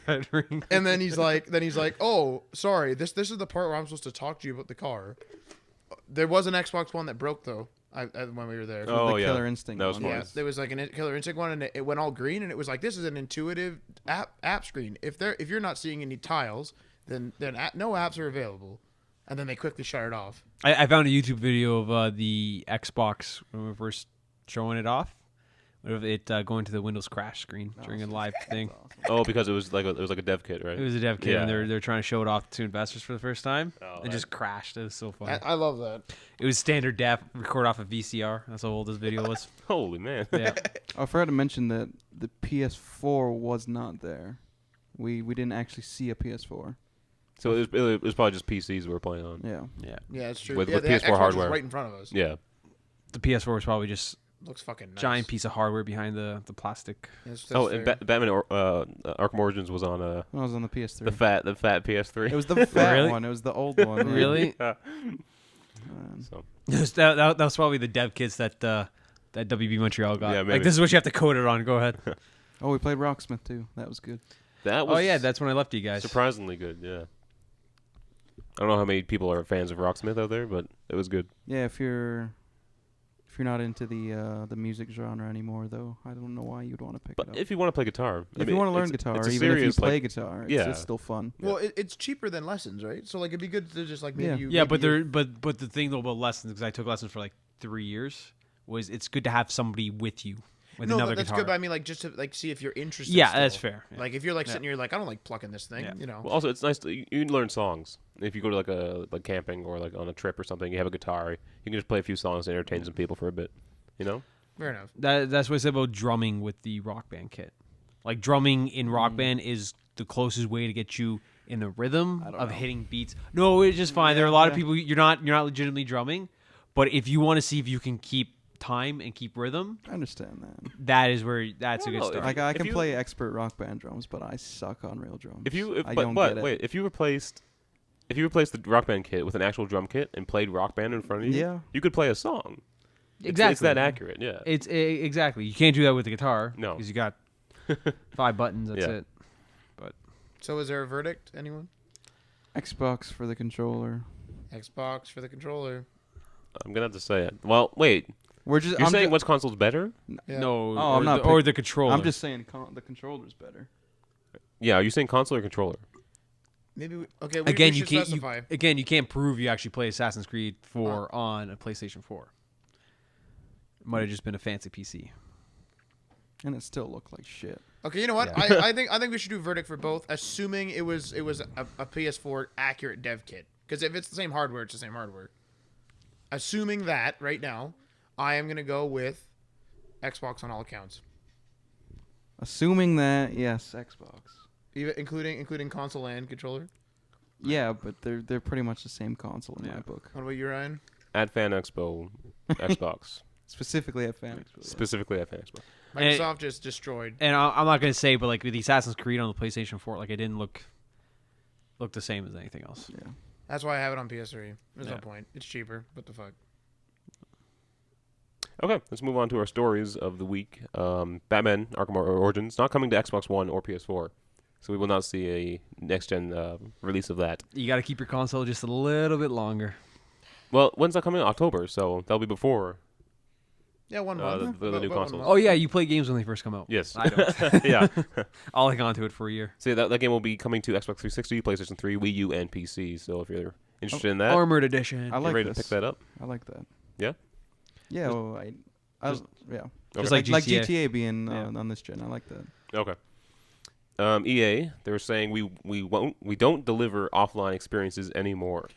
Red ring. And then he's like, oh, sorry, this is the part where I'm supposed to talk to you about the car. There was an Xbox One that broke though. When we were there. Oh, the yeah. Killer Instinct That was one. fun. Yeah, there was like a Killer Instinct one, and it went all green, and it was like, this is an intuitive app screen. If you're not seeing any tiles, then no apps are available. And then they quickly shut it off. I found a YouTube video of the Xbox when we were first showing it off. Of it going to the Windows crash screen during a live thing. Oh, because it was like a dev kit, right? It was a dev kit, Yeah. and they're trying to show it off to investors for the first time, Oh, and just crashed. It was so funny. I love that. It was standard def, record off a VCR. That's how old this video was. Holy man. Yeah, I forgot to mention that the PS4 was not there. We didn't actually see a PS4. So it was probably just PCs we were playing on. Yeah. yeah. Yeah, it's true. With yeah, PS4 the Xbox was hardware. right in front of us. Yeah. The PS4 was probably just Looks fucking nice. giant piece of hardware behind the plastic. That's Oh, and fair. Batman Arkham Origins was on I was on the PS3. the fat PS3. It was the fat Really? one. It was the old one. yeah. Really? Yeah. Um, So that was probably the dev kits that WB Montreal got. Yeah, like maybe. this is what you have to code it on. Go ahead. Oh, we played Rocksmith too. That was good. that was Oh yeah, that's when I left you guys. surprisingly good. Yeah. I don't know how many people are fans of Rocksmith out there, but it was good. Yeah, if you're not into the music genre anymore, though, I don't know why you'd want to pick But it up. if you want to play guitar, If you want to learn guitar, it's a even if you serious, play like, guitar, yeah. it's still fun. Well, it's cheaper than lessons, right? So like, it'd be good to just like maybe Yeah. you. Yeah, maybe but you- but the thing though about lessons, because I took lessons for like 3 years, was it's good to have somebody with you with no, another that's guitar. good. But I mean, like, just to like see if you're interested. Yeah, still. that's fair. Yeah. Like, if you're like Yeah. sitting here, like, I don't like plucking this thing, Yeah. you know. Well, also, it's nice to you can learn songs. If you go to like camping or like on a trip or something, you have a guitar, you can just play a few songs and entertain some people for a bit. You know? Fair enough. That's what I said about drumming with the Rock Band kit. Like drumming in Rock Band is the closest way to get you in the rhythm don't of know. hitting beats. No, it's just fine. There are a lot of Yeah. people you're not legitimately drumming, but if you want to see if you can keep time and keep rhythm, I understand that. that is where that's a good No, start. Like I If can you- play expert rock band drums, but I suck on real drums. I but don't get it. wait, if you replaced the Rock Band kit with an actual drum kit and played Rock Band in front of you, Yeah. you could play a song. Exactly. It's that accurate. Yeah. It's exactly. You can't do that with the guitar. No. because you got 5 buttons. That's Yeah. it. So, is there a verdict? Anyone? Xbox for the controller. Xbox for the controller. I'm gonna have to say it. Well, wait. We're just. You're I'm saying ju- which console's better? Yeah. No, Oh, I'm not or the controller. I'm just saying the controller's better. Yeah. Are you saying console or controller? Maybe. Okay. again. we You should can't. specify. You can't prove you actually play Assassin's Creed 4 on a PlayStation 4. It might have just been a fancy PC. And it still looked like shit. Okay, you know what? Yeah. I think we should do a verdict for both, assuming it was a PS4 accurate dev kit. Because if it's the same hardware, it's the same hardware. Assuming that right now, I am gonna go with Xbox on all accounts, Assuming that, yes, Xbox. even including console and controller. Yeah, but they're pretty much the same console in my Yeah. book. What about you, Ryan? At FanExpo, Xbox. Specifically at FanExpo. Specifically at FanExpo. Microsoft just destroyed. And I'm not going to say, but like with the Assassin's Creed on the PlayStation 4, like it didn't look the same as anything else. Yeah. That's why I have it on PS3. There's no Yeah. point. It's cheaper. What the fuck? Okay, let's move on to our stories of the week. Batman: Arkham Origins not coming to Xbox One or PS4, so we will not see a next-gen release of that. You got to keep your console just a little bit longer. Well, when's that coming? October, so that'll be before. Yeah, 1 Uh, month. the new About 1 consoles. month. Oh yeah, you play games when they first come out. Yes. I don't. Yeah. I'll hang on to it for a year. So that game will be coming to Xbox 360, PlayStation 3, Wii U, and PC. So if you're interested in that, Armored Edition. I you're like ready this. to pick that up. I like that. Yeah? Yeah, well, just- yeah. Just Okay. like GTA. GTA being Yeah. on this gen. I like that. Okay. EA, they're saying we don't deliver offline experiences anymore.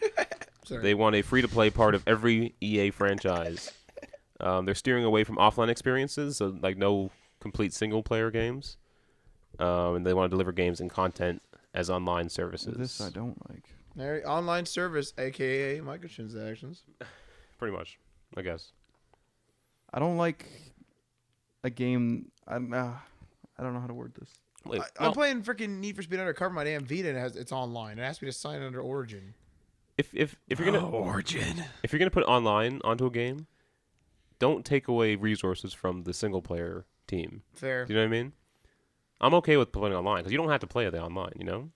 Sorry. They want a free-to-play part of every EA franchise. They're steering away from offline experiences, so like no complete single-player games. And they want to deliver games and content as online services. This I don't like. There, online service, aka microtransactions. Pretty much, I guess. I don't like a game. I don't know how to word this. Wait, I'm playing freaking Need for Speed Undercover. My damn Vita, and it's online. It asks me to sign under Origin. if you're gonna Origin. if you're gonna put online onto a game, don't take away resources from the single player team. Fair. Do you know what I mean? I'm okay with playing online because you don't have to play it online. You know?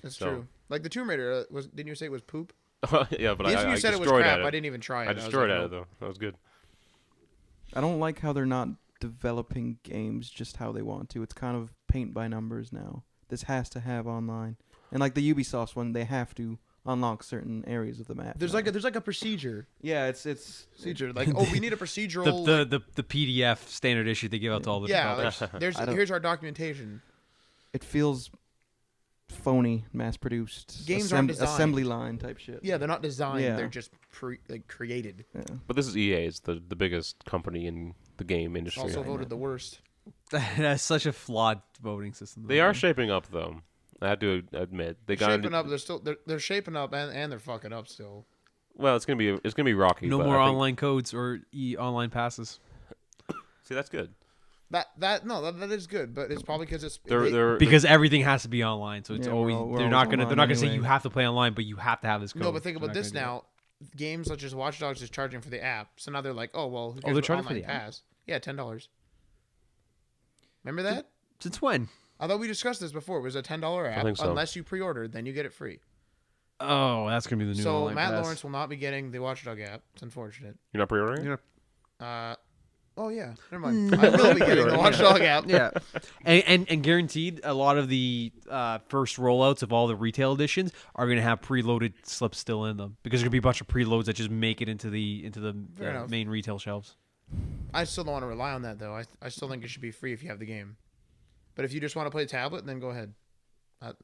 That's So- true. Like the Tomb Raider didn't you say it was poop? Yeah, but The instant I you said it was destroyed crap, at I it. didn't even try it. I was destroyed like, at nope. it though. That was good. I don't like how they're not developing games just how they want to. It's kind of paint by numbers now. This has to have online, and like the Ubisoft one, they have to unlock certain areas of the map. There's now. like a procedure. yeah, it's Procedure. Like, oh, we need a procedural. The PDF standard issue they give out to all the yeah, developers. like, there's I don't- here's our documentation. it feels phony, mass produced. Games aren't designed. assembly line type shit. Yeah, they're not designed. Yeah. They're just created. Yeah. But this is EA. It's the biggest company in the game industry. Also voted the worst. That's such a flawed voting system. They are shaping up though. I have to admit they They're got shaping up. They're shaping up and they're fucking up still. Well, it's gonna be rocky. No but more I think- online codes or online passes. See, that's good. That is good, but it's probably because it's They're Because everything has to be online, so it's Yeah, always we're they're not always gonna online say anyway. you have to play online, but you have to have this code. no. But think They're about not this gonna do now. Games such as Watch Dogs is charging for the app, so now they're like, oh well, who cares they're about charging for online the app? pass? Yeah, $10. Remember that? it. Since when? I thought we discussed this before. It was a $10 app. think so. Unless you pre-order, then you get it free. Oh, that's gonna be the new So online Matt pass. Lawrence will not be getting the Watchdog app. It's unfortunate. You're not pre-ordering. You're Oh yeah, never mind. I will be getting the Watchdog app. Yeah, and guaranteed a lot of the first rollouts of all the retail editions are going to have preloaded slips still in them because there's going to be a bunch of preloads that just make it into the Fair enough. main retail shelves. I still don't want to rely on that though. I still think it should be free if you have the game. But if you just want to play tablet, then go ahead.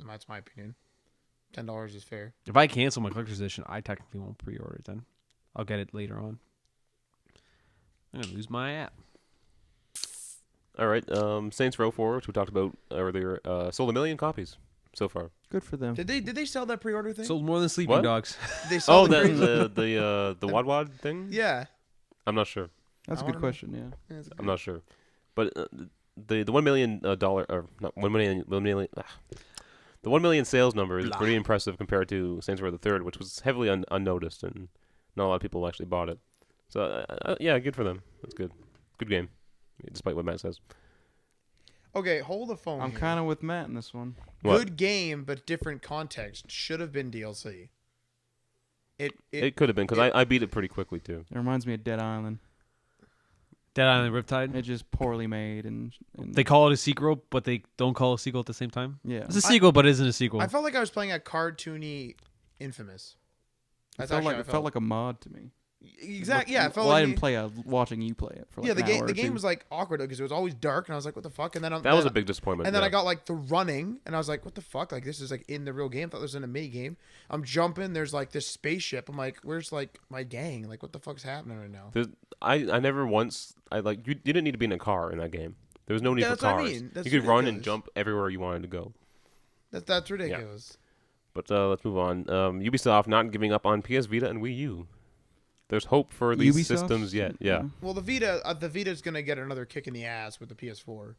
That's my opinion. $10 is fair. If I cancel my collector's edition, I technically won't pre-order it. Then I'll get it later on. I'm gonna lose my app. All right. Saints Row 4, which we talked about earlier, sold 1 million copies so far. Good for them. Did they sell that pre-order thing? Sold more than Sleeping What? Dogs. Did they sell Oh, the the Wad Wad thing. yeah. I'm not sure. That's a I good wanna know. question. Yeah. I'm not sure. But the $1 million or not 1 million the 1 million sales number is pretty impressive compared to Saints Row the Third, which was heavily unnoticed and not a lot of people actually bought it. So yeah, good for them. That's good. Good game, despite what Matt says. Okay, hold the phone. I'm here. kind of with Matt in this one. What? Good game, but different context. Should have been DLC. It could have been because I beat it pretty quickly too. It reminds me of Dead Island. Dead Island Riptide. It's just poorly made and They call it a sequel, but they don't call it a sequel at the same time. yeah. It's a sequel, but it isn't a sequel. I felt like I was playing a cartoony Infamous. It felt like a mod to me. Exactly. Yeah, it felt well, like I didn't play it. Watching you play it for like yeah, the an game hour the or game two. was like awkward because it was always dark and I was like, what the fuck? And then That was a big disappointment. and then yeah. I got like the running and I was like, what the fuck? Like this is like in the real game. I thought this was in a mini game. I'm jumping. There's like this spaceship. I'm like, where's like my gang? Like what the fuck's happening right now? I never once you didn't need to be in a car in that game. There was no need Yeah, for that's what I cars. mean. That's You could run and ridiculous. jump everywhere you wanted to go. That's ridiculous. But let's move on. Ubisoft not giving up on PS Vita and Wii U. There's hope for these Ubisoft? systems yet. Yeah. Well, the Vita's gonna get another kick in the ass with the PS4.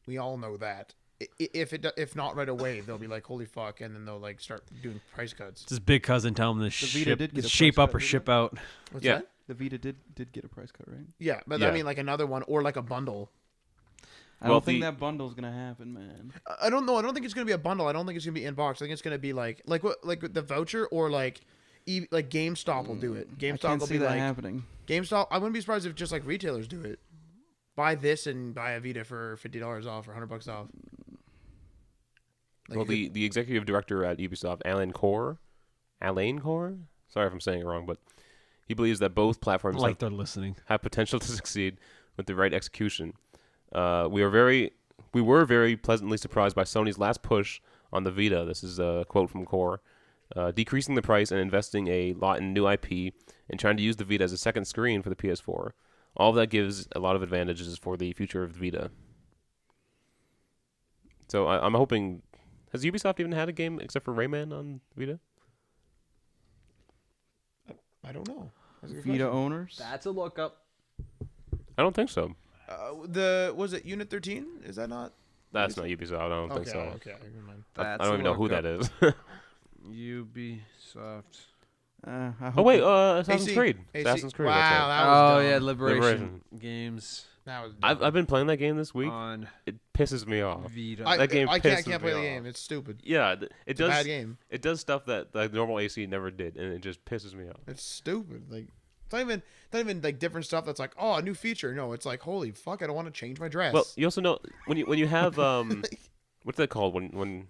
We all know that. If not right away, they'll be like, holy fuck, and then they'll like start doing price cuts. It's his big cousin telling him to Vita ship, did get a shape price up cut, or didn't ship out. What's Yeah. that? The Vita did get a price cut, right? Yeah, but Yeah. I mean like another one or like a bundle. I Well, don't think the- that bundle's gonna happen, man. I don't know. I don't think it's gonna be a bundle. I don't think it's gonna be in box. I think it's gonna be like the voucher or like GameStop will do it. I GameStop can't will see be that like happening. GameStop. I wouldn't be surprised if just like retailers do it. Buy this and buy a Vita for $50 off or $100 off. Like Well, the executive director at Ubisoft, Alain Core, sorry if I'm saying it wrong, but he believes that both platforms Like they're listening. have potential to succeed with the right execution. We were very pleasantly surprised by Sony's last push on the Vita. This is a quote from Core. Decreasing the price and investing a lot in new IP and trying to use the Vita as a second screen for the PS4. All of that gives a lot of advantages for the future of the Vita. So I'm hoping... Has Ubisoft even had a game except for Rayman on Vita? I don't know. That's a good Vita question. owners. That's a lookup. I don't think so. Was it Unit 13? Is that not? That's not Ubisoft. I don't think so. Okay. Never mind. I don't even know who that is. Ubisoft. I hope Oh wait, it- Assassin's AC. Creed. AC. Assassin's Creed. Wow, that's right. that was Oh dumb. yeah, Liberation, Liberation. games That was dumb. I've been playing that game this week. on It pisses me off. Vita. I, that game I pisses can't me play the off. game. It's stupid. Yeah, it It's a does. bad game. It does stuff that like normal AC never did, and it just pisses me off. It's stupid. Like it's not even like different stuff that's like, oh, a new feature. No, it's like, holy fuck, I don't want to change my dress. Well, you also know when you have what's that called when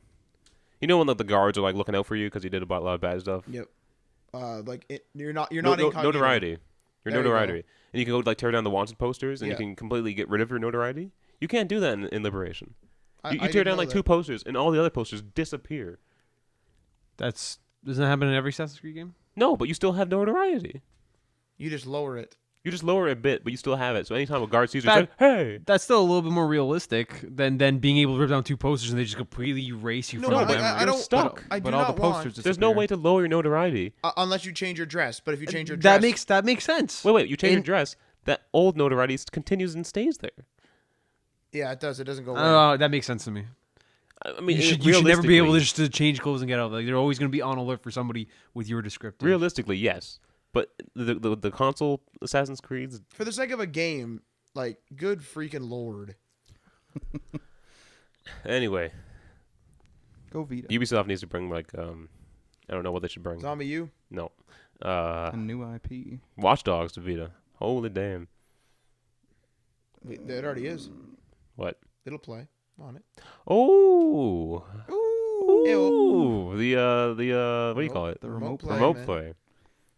you know when the guards are like looking out for you because you did a lot of bad stuff. yep. You're not incognito. Notoriety. Your There you go. notoriety, and you can go like tear down the wanted posters, and Yeah. you can completely get rid of your notoriety. You can't do that in Liberation. I You tear didn't down know like that. 2 posters, and all the other posters disappear. Doesn't that happen in every Assassin's Creed game? No, but you still have notoriety. You just lower it. You just lower it a bit, but you still have it. So anytime a guard sees you, That- it's like, hey. That's still a little bit more realistic than being able to rip down 2 posters and they just completely erase you No, from but the I- memory. I You're don't- stuck. I do but all not the want- posters There's no way to lower your notoriety. Unless you change your dress. But if you change your dress, that makes sense. Wait, you change In- your dress. That old notoriety continues and stays there. yeah, it does. It doesn't go I away. don't know, that makes sense to me. I mean, You should never be able to realistically- just to change clothes and get out. Like they're always going to be on alert for somebody with your descriptive. Realistically, yes. But the console Assassin's Creed's For the sake of a game, like, good freaking lord. anyway. Go Vita. Ubisoft needs to bring like I don't know what they should bring. Zombie U. No. A new IP. Watch Dogs to Vita. Holy damn. It already is. What? It'll play on it. Oh. Ew. The what do you call it? The remote play. play. Remote man. play.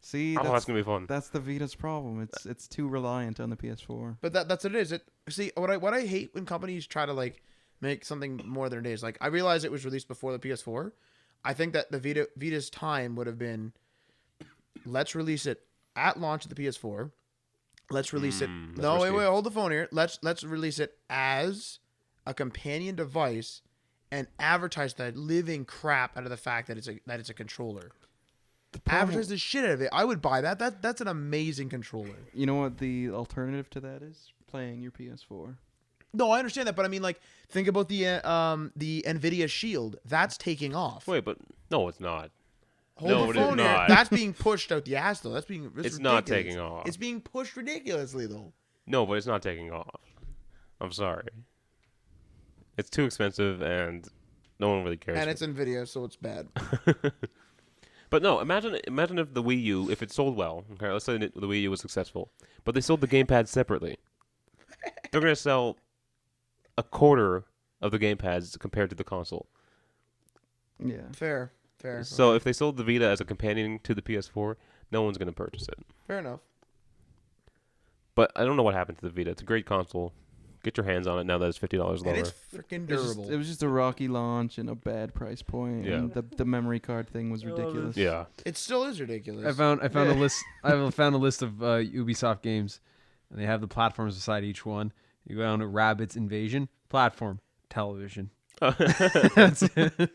See, Oh, that's that's, gonna be fun. that's the Vita's problem. It's too reliant on the PS4. But that's what it is. See what I hate when companies try to like make something more than it is. Like I realize it was released before the PS4. I think that the Vita's time would have been, let's release it at launch of the PS4. Let's release it. that's No, wait, risky. hold the phone here. Let's release it as a companion device and advertise the living crap out of the fact that it's a controller. Advertise the shit out of it. I would buy that. That's an amazing controller. You know what the alternative to that is? Playing your PS4. No, I understand that, but I mean, like, think about the Nvidia Shield. That's taking off. Wait, but no, it's not. Hold no, the it is phone here. not. That's being pushed out the ass, though. That's It's not ridiculous. taking off. It's being pushed ridiculously, though. No, but it's not taking off. I'm sorry. It's too expensive, and no one really cares. And it's Nvidia, so it's bad. But no, imagine if the Wii U, if it sold well. Okay, let's say the Wii U was successful, but they sold the gamepad separately. They're gonna sell a quarter of the gamepads compared to the console. Yeah. Fair. So if they sold the Vita as a companion to the PS4, no one's gonna purchase it. Fair enough. But I don't know what happened to the Vita. It's a great console. Get your hands on it now that it's $50 lower. And it's freaking It was, durable. it was just a rocky launch and a bad price point. Yeah. And the memory card thing was ridiculous. Yeah. It still is ridiculous. I found a list. I found a list of Ubisoft games, and they have the platforms beside each one. You go down to Rabbids Invasion platform, television. That's it.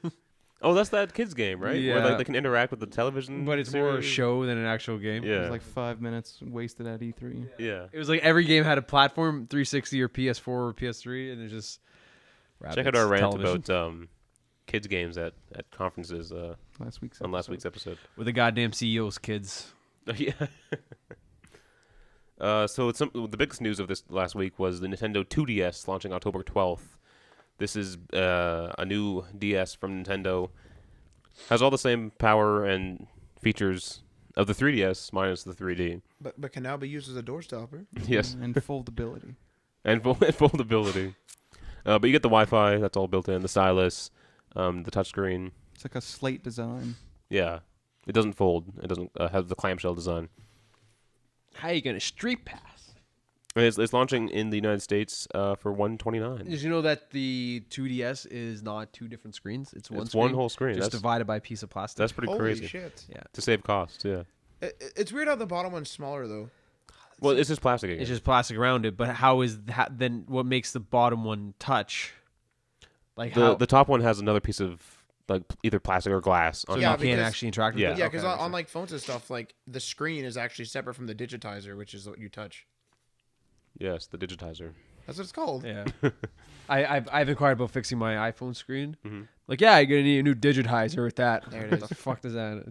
Oh, that's that kids game, right? Where Yeah. they can interact with the television. But it's more a series. show than an actual game. It Yeah. was like 5 minutes wasted at E E3. Yeah. It was like every game had a platform, 360 or PS4 or PS3, and it's just Check out Rabbids our rant television. about kids games at conferences Last week's on last episode. week's episode. with the goddamn CEO's kids. Yeah. So the biggest news of this last week was the Nintendo 2DS launching October 12th. This is a new DS from Nintendo. Has all the same power and features of the 3DS minus the 3D. but can now be used as a door stopper. Yes, And foldability. and foldability. But you get the Wi-Fi. That's all built in. The stylus, the touchscreen. It's like a slate design. Yeah, it doesn't fold. It doesn't have the clamshell design. How you gonna street pass? And it's launching in the United States for $129. Did you know that the 2DS is not 2 different screens? It's one. It's screen, one whole screen. just That's divided by a piece of plastic. that's pretty Holy crazy shit. yeah. to save costs. Yeah. It's weird how the bottom one's smaller, though. Well, it's just plastic again. It's just plastic around it, but then what makes the bottom one touch? Like how The top one has another piece of like either plastic or glass. so On you Yeah, top. can't because- actually interact with Yeah. it? Yeah, Okay, because that makes on sense. like phones and stuff, like the screen is actually separate from the digitizer, which is what you touch. Yes, the digitizer. That's what it's called. Yeah. I've inquired about fixing my iPhone screen. Mhm. Like, yeah, you're gonna need a new digitizer with that. There it What is. the fuck does that?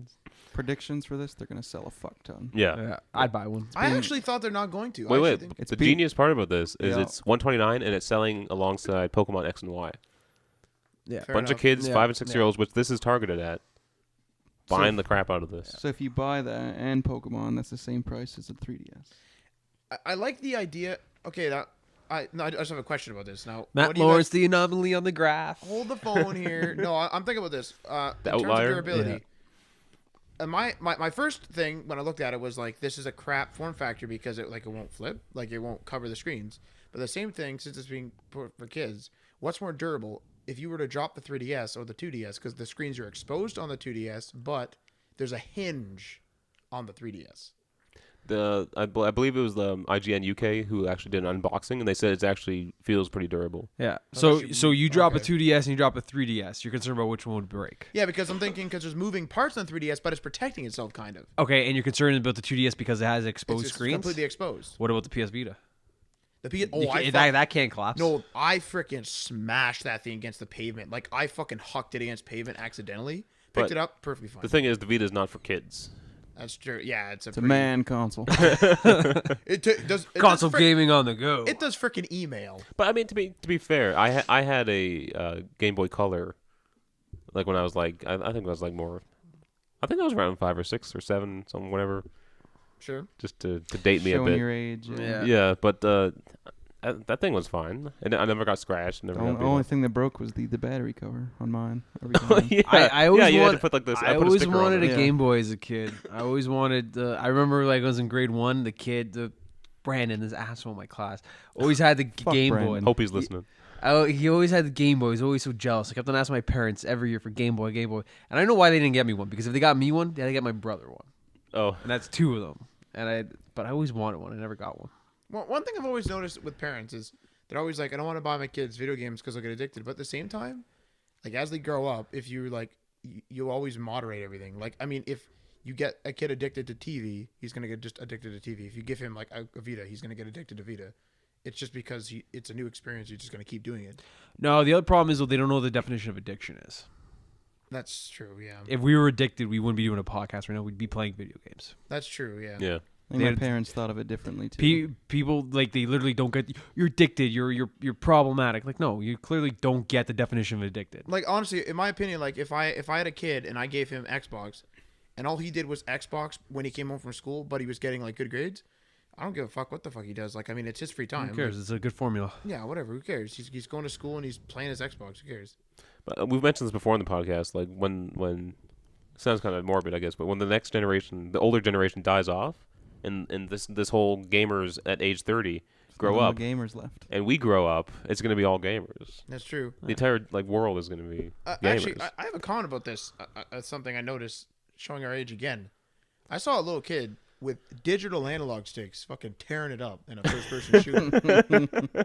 predictions for this, they're gonna sell a fuck ton. Yeah. I'd buy one. I actually thought they're not going to. I Wait. actually think- It's The been- genius part about this is Yeah. it's $129 and it's selling alongside Pokemon X and Y. Yeah. Fair Bunch of enough. kids, Yeah. 5 and 6 year olds, which this is targeted at, buying the crap out of this. So if you buy that and Pokemon, that's the same price as a 3DS. I like the idea. Okay, I just have a question about this now. Matt what do you Lawrence, guys- the anomaly on the graph. hold the phone here. No, I'm thinking about this. In terms of outlier? durability. Yeah. And my first thing when I looked at it was like, this is a crap form factor because it won't flip, like it won't cover the screens. But the same thing, since it's being for kids, what's more durable? If you were to drop the 3DS or the 2DS, because the screens are exposed on the 2DS, but there's a hinge on the 3DS. I believe it was the IGN UK who actually did an unboxing, and they said it actually feels pretty durable. Yeah. that's So you drop a okay. 2DS and you drop a 3DS. You're concerned about which one would break. Yeah, because I'm thinking because there's moving parts on 3DS, but it's protecting itself kind of. Okay, and you're concerned about the 2DS because it has exposed It's screens. completely exposed. What about the PS Vita? The PS. Oh, You I can't- fuck- that can't collapse. No, I freaking smashed that thing against the pavement. Like I fucking hucked it against pavement accidentally. Picked But it up, perfectly fine. The thing is, the Vita is not for kids. That's true. Yeah, it's It's a a man console. It does console does gaming on the go. It does freaking email. But I mean, to be fair, I had a Game Boy Color, like when I was like I think I was like more, I think I was around 5 or 6 or 7, some whatever, Sure. just to date me a Showing bit. your age. Yeah. Yeah, but that thing was fine, and I never got scratched. Never The got beat only up. thing that broke was the battery cover on mine. Every Oh, time. yeah. I always yeah, you had want- to put like this. I put a always sticker on wanted a it. Yeah. Game Boy as a kid. I always wanted. I remember like I was in grade 1. The Brandon, this asshole in my class, always had the Fuck Game Brandon. Boy. Hope he's listening. He always had the Game Boy. He was always so jealous. I kept on asking my parents every year for Game Boy. And I know why they didn't get me one, because if they got me one, they had to get my brother one, Oh, and that's 2 of them. But I always wanted one. I never got one. Well, one thing I've always noticed with parents is they're always like, I don't want to buy my kids video games because they'll get addicted. But at the same time, like as they grow up, if you like, you always moderate everything. Like, I mean, if you get a kid addicted to TV, he's gonna get just addicted to TV. If you give him like a Vita, he's gonna get addicted to Vita. It's just because it's a new experience. You're just gonna keep doing it. No, the other problem is though, they don't know what the definition of addiction is. That's true. Yeah, If we were addicted, we wouldn't be doing a podcast right now. We'd be playing video games. that's true. Yeah. yeah. I think my They- parents thought of it differently too. People like they literally don't get. You're addicted. You're problematic. Like no, you clearly don't get the definition of addicted. Like honestly, in my opinion, like if I had a kid and I gave him Xbox, and all he did was Xbox when he came home from school, but he was getting like good grades, I don't give a fuck what the fuck he does. Like I mean, it's his free time. Who cares? Like, It's a good formula. yeah, whatever. Who cares? He's going to school and he's playing his Xbox. Who cares? But we've mentioned this before in the podcast. Like when sounds kind of morbid, I guess, but when the next generation, the older generation, dies off, and this whole gamers at age 30 grow No up, gamers left. and we grow up, it's going to be all gamers. That's true. The entire like world is going to be gamers. Actually, I have a comment about this. Something I noticed showing our age again. I saw a little kid with digital analog sticks fucking tearing it up in a first-person shooter.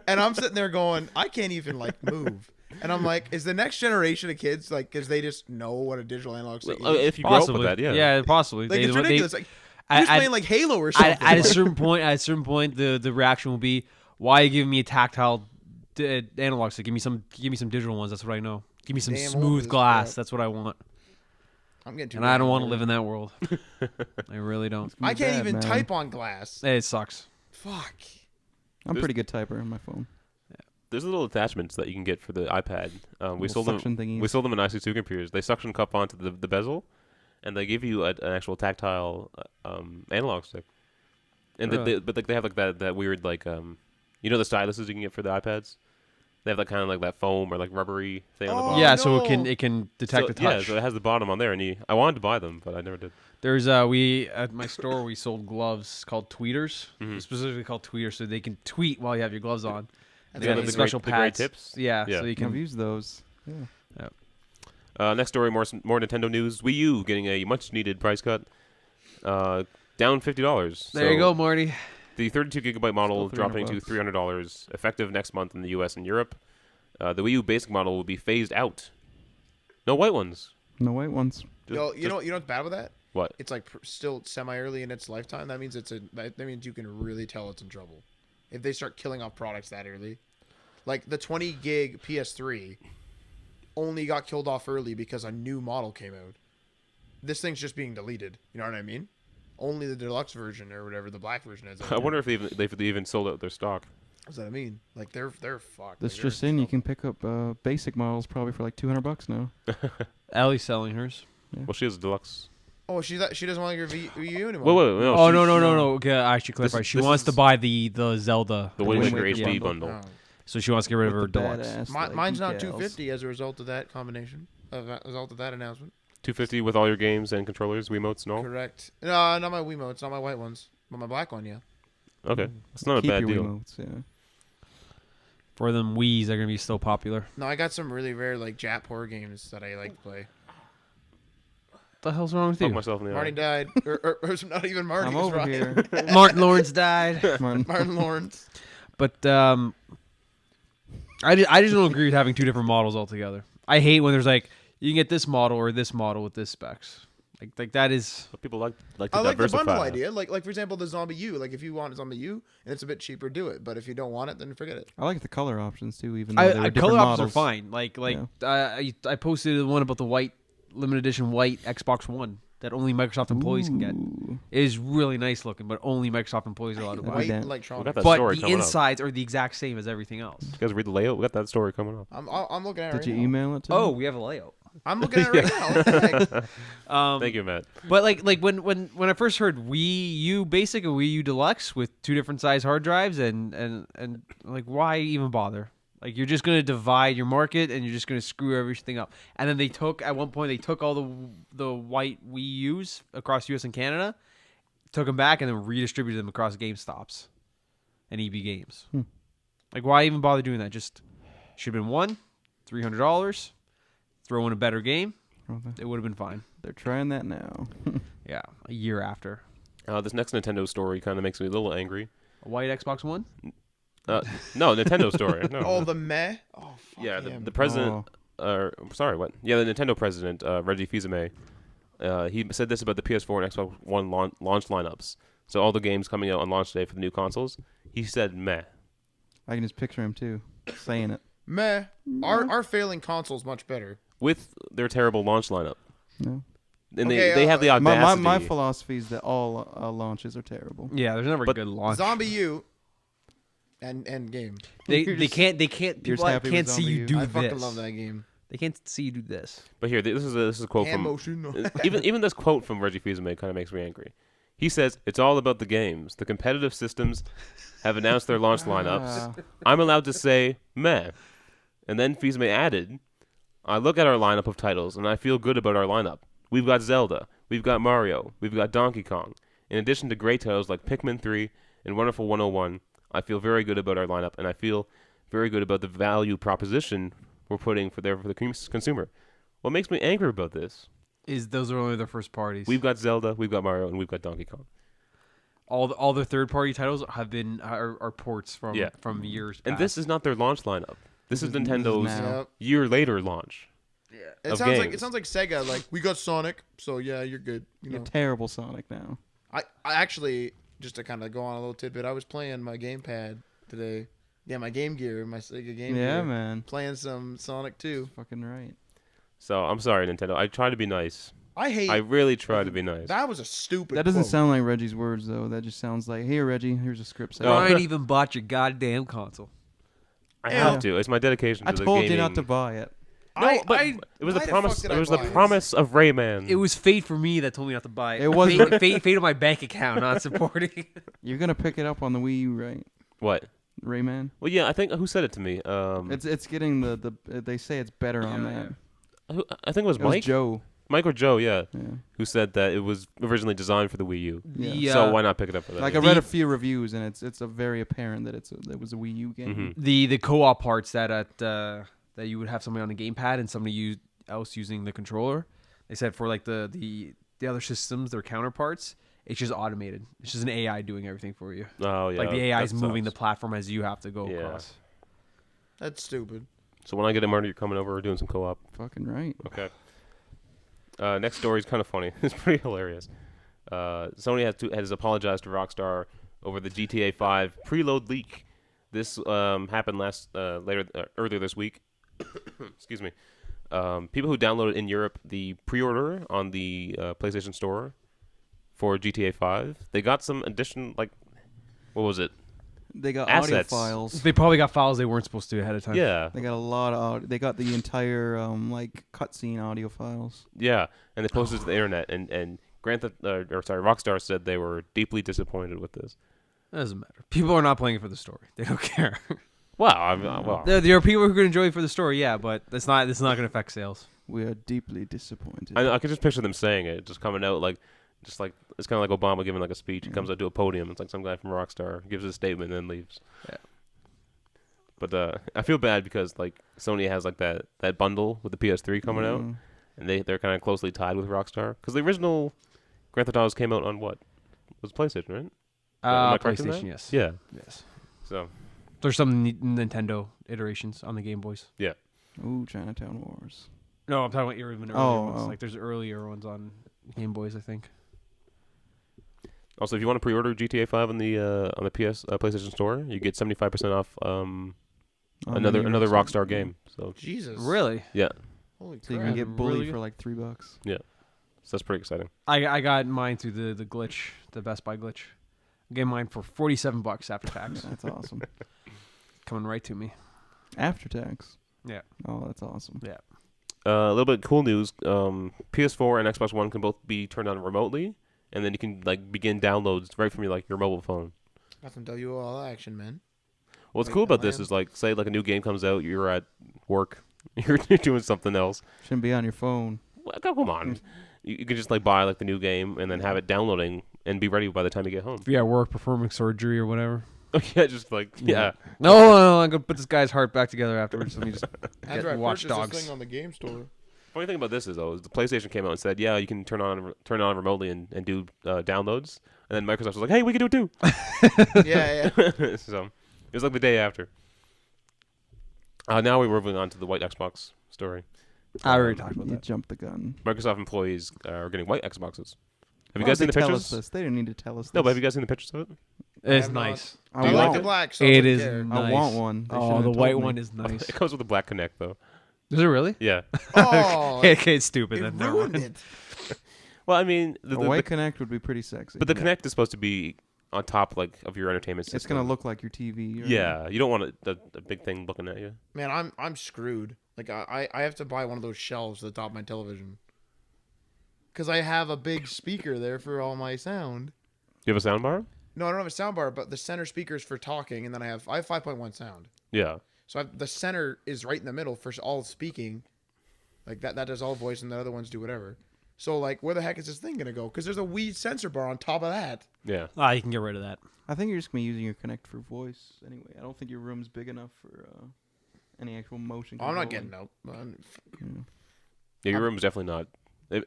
And I'm sitting there going, I can't even, like, move. And I'm like, is the next generation of kids, like, because they just know what a digital analog stick Well, is? if you grow up Possibly, with that, yeah. yeah, possibly. Like, They- it's they- ridiculous. Like, at- who's at- playing, like, Halo or something? At a Like, certain point, the reaction will be, "Why are you giving me a tactile analog stick? Give me some digital ones. That's what I know. Give me some Damn old smooth this glass. crap. That's what I want." I'm getting too And I don't old want to for live it. in that world. I really don't. I can't bad, even man. type on glass. It sucks. Fuck. I'm There's- pretty good typer on my phone. There's little attachments that you can get for the iPad. We Little sold them. suction thingies. We sold them in IC2 computers. They suction cup onto the bezel, and they give you an actual tactile analog stick. And Really? but like they have like that weird like you know the styluses you can get for the iPads. They have that kind of like that foam or like rubbery thing on the Oh, bottom. Yeah, so no. it can detect So- the Yeah, touch. so it has the bottom on there, and I wanted to buy them, but I never did. There's we at my store we sold gloves called tweeters, Mhm. specifically called tweeters, so they can tweet while you have your gloves on. That's They got amazing. the special the gray pads. tips? Yeah, Yeah. so you I've can. used those. Yeah. Next story, more Nintendo news. Wii U getting a much needed price cut, down $50. There you go, Marty. The 32 gigabyte model Still dropping to $300. $300, effective next month in the U.S. and Europe. The Wii U basic model will be phased out. No white ones. No white ones. Just- You know what's bad with that? What? It's like still semi early in its lifetime. That means that means you can really tell it's in trouble if they start killing off products that early. Like the 20 gig PS3 only got killed off early because a new model came out. this thing's just being deleted. You know what I mean? Only the deluxe version or whatever the black version is. I wonder if they've even sold out their stock. What does that mean? Like they're fucked. That's Like, just they're in. You can pick up basic models probably for like $200 now. Allie's selling hers. Well, she has a deluxe. Oh, she doesn't want your Wii U anymore. Wait, no. Oh she- no. Okay, I should clarify. This- She this wants to is- buy the Zelda, The Wind Wind Waker Waker HD bundle. bundle. Oh. so she wants to get rid of her With the deluxe. badass, Mine's now decals. $250 as a result of that combination. As a result of that announcement. $250 with all your games and controllers, Wiimotes, and all. Correct. No, not my Wiimotes, not my white ones, but my black one, yeah. Okay, that's not a Keep bad your deal. Wiimotes, yeah. For them Wii's, they're gonna be still popular. No, I got some really rare like Jap horror games that I like to play. What the hell's wrong with Fuck you? myself in the Marty eye. died, or not even Marty. I'm it was over Ryan. here. Martin Lawrence died. Martin Lawrence. But I just don't agree with having two different models altogether. I hate when there's like you can get this model or this model with this specs. Like that is But people like to I like the diversify. bundle idea. Like for example, the Zombie U. Like if you want a Zombie U and it's a bit cheaper, do it. But if you don't want it, then forget it. I like the color options too, even though they were different color options models. are fine. I posted the one about the white limited edition white Xbox One that only Microsoft employees can get. Ooh. It is really nice looking, but only Microsoft employees are allowed to buy. White damn. We electronics. got that But story the coming up. insides are the exact same as everything else. You guys read the layout? We got that story coming up. I'm looking at it Did right you now. email it to Oh, me? we have a layout. I'm looking at it right now. Thank you, Matt. But like when I first heard Wii U Basic and Wii U Deluxe with two different size hard drives and like why even bother? Like you're just gonna divide your market and you're just gonna screw everything up. And then at one point they took all the white Wii U's across U.S. and Canada, took them back and then redistributed them across GameStops and EB Games. Like why even bother doing that? Just should have been $300. Throw in a better game, it would have been fine. They're trying that now. Yeah, a year after. This next Nintendo story kind of makes me a little angry. A white Xbox One? No, Nintendo story. No. Oh, the meh. Oh, fuck Yeah, him. the president. Sorry, what? Yeah, the Nintendo president, Reggie Fils-Aimé. He said this about the PS4 and Xbox One launch lineups. So all the games coming out on launch day for the new consoles. He said, "Meh." I can just picture him too, saying it. Meh. Our failing console's much better. With their terrible launch lineup, No. and Okay, they have the audacity. My philosophy is that all launches are terrible. Yeah, there's never a But good launch. Zombie U and game. They You're just- can't you're people just happy can't with see Zombie you U. do I this. fucking love that game. They can't see you do this. But here, this is a quote Hand from motion. even this quote from Reggie Fils-Aimé kind of makes me angry. He says, "It's all about the games. The competitive systems have announced their launch lineups. I'm allowed to say meh." And then Fils-Aimé added, "I look at our lineup of titles and I feel good about our lineup. We've got Zelda, we've got Mario, we've got Donkey Kong. In addition to great titles like Pikmin 3 and Wonderful 101, I feel very good about our lineup and I feel very good about the value proposition we're putting for the consumer." What makes me angry about this? Is those are only their first parties. We've got Zelda, we've got Mario, and we've got Donkey Kong. all their third party titles are ports from Yeah. from years past. And this is not their launch lineup. This is This is Nintendo's now. Yep. year later launch. It Of sounds like games. Sega. Like we got Sonic, so yeah, you're good. You You're know. terrible Sonic now. I actually just to kind of go on a little tidbit. I was playing my gamepad today. Yeah, my Game Gear, my Sega Game Yeah, Gear. man. Playing some Sonic 2. Fucking right. So I'm sorry, Nintendo. I try to be nice. I hate. I really try to be nice. That was a stupid. That doesn't quote. sound like Reggie's words though. That just sounds like, "Here, Reggie, here's a script." No. Brian even bought your goddamn console. I Yeah. have to. It's my dedication I to the told gaming. you not to buy it. No, but I- it was the why the promise. fuck did It I was the buy this? promise of Rayman. It was fate for me that told me not to buy it. It was- fate of my bank account not supporting. You're gonna pick it up on the Wii U, right, What? Rayman? Well, yeah. I think who said it to me? It's getting the they say it's better on that. I think it was It was Mike. Joe. Mike or Joe, yeah, Yeah. who said that it was originally designed for the Wii U. Yeah. So why not pick it up for that? Like I read a few reviews and it's a very apparent that it was a Wii U game. Mhm. The co-op parts that you would have somebody on the gamepad and somebody else using the controller. They said for like the other systems, their counterparts, it's just automated. It's just an AI doing everything for you. Oh yeah. Like the AI is that moving the sucks. platform as you have to go Yeah. across. That's stupid. So when I get a Marty, you're coming over. We're doing some co-op. Fucking right. Okay. Next story is kind of funny. It's pretty hilarious. Sony has apologized to Rockstar over the GTA 5 preload leak. This happened earlier this week. Excuse me. People who downloaded in Europe the pre-order on the PlayStation Store for GTA 5, they got some addition, like, what was it? They got audio Assets. files. They probably got files they weren't supposed to ahead of time. Yeah, They got a lot of audio. They got the entire like cutscene audio files. yeah, and they posted it to the internet, and Rockstar said they were deeply disappointed with this. It doesn't matter. People are not playing it for the story. They don't care. Well, There are people who are going to enjoy it for the story, yeah, but it's not going to affect sales. We are deeply disappointed. I could just picture them saying it, just coming out like it's kind of like Obama giving like a speech. He comes out to a podium. It's like some guy from Rockstar gives a statement and then leaves. Yeah. But I feel bad because like Sony has like that bundle with the PS3 coming out, Mm. and they're kind of closely tied with Rockstar because the original Grand Theft Autos came out on what? It was PlayStation, right? Am I correct in that? PlayStation, yes. Yeah. Yes. So There's some Nintendo iterations on the Game Boys. Ooh, Chinatown Wars. No, I'm talking about even earlier ones. Oh. Like there's earlier ones on Game Boys, I think. also, if you want to pre-order GTA 5 on the PlayStation Store, you get 75% off another Rockstar game. So Jesus. Really? Holy So you crap. can get bullied Really? for like $3. that's pretty exciting. I got mine through the glitch, the Best Buy glitch. I got mine for $47 after tax. That's awesome. Coming right to me. After tax. Yeah. Oh, that's awesome. Yeah. A little bit of cool news. PS4 and Xbox One can both be turned on remotely, and then you can like begin downloads right from your mobile phone. Nothing to you all action, man. What's Wait, cool about this Lamb. is like say like a new game comes out, you're at work, you're doing something else. Shouldn't be on your phone. Well, come on, you can just like buy like the new game and then have it downloading and be ready by the time you get home. If you're at work performing surgery or whatever. Oh yeah, just like yeah. No, I'm gonna put this guy's heart back together afterwards. Let me just After I Watch purchased Dogs. this thing on the game store. Funny thing about this is though, is the PlayStation came out and said, yeah, you can turn on remotely and do downloads, and then Microsoft was like, hey, we can do it too. Yeah. So it was like the day after. Now we're moving on to the white Xbox story. I already talked about You that. jumped the gun. Microsoft employees are getting white Xboxes. Have you Why guys seen would the they tell pictures? us this? They didn't need to tell us No, but have this. you guys seen the pictures of it? It's I'm not- nice. I I want like it. the black, so I It wouldn't is care. nice. I want one. They Oh, shouldn't the have white told me. one is nice. It comes with a black Connect though. Is it really? Yeah. Oh, Okay, it's stupid. it Then never ruined mind. it. Well, I mean, A white Connect would be pretty sexy. but the Connect is supposed to be on top like of your entertainment system. It's gonna look like your TV. Or Yeah, you don't want a big thing looking at you. Man, I'm screwed. Like I have to buy one of those shelves to the top of my television. Cause I have a big speaker there for all my sound. You have a soundbar? No, I don't have a sound bar, but the center speaker's for talking, and then I have 5.1 sound. Yeah. So the center is right in the middle for all speaking. Like that does all voice, and the other ones do whatever. So like, where the heck is this thing gonna go? Because there's a Wii sensor bar on top of that. Yeah. You can get rid of that. I think you're just gonna be using your Connect for voice anyway. I don't think your room's big enough for any actual motion. I'm not control. getting out. Man. Yeah, your room's definitely not.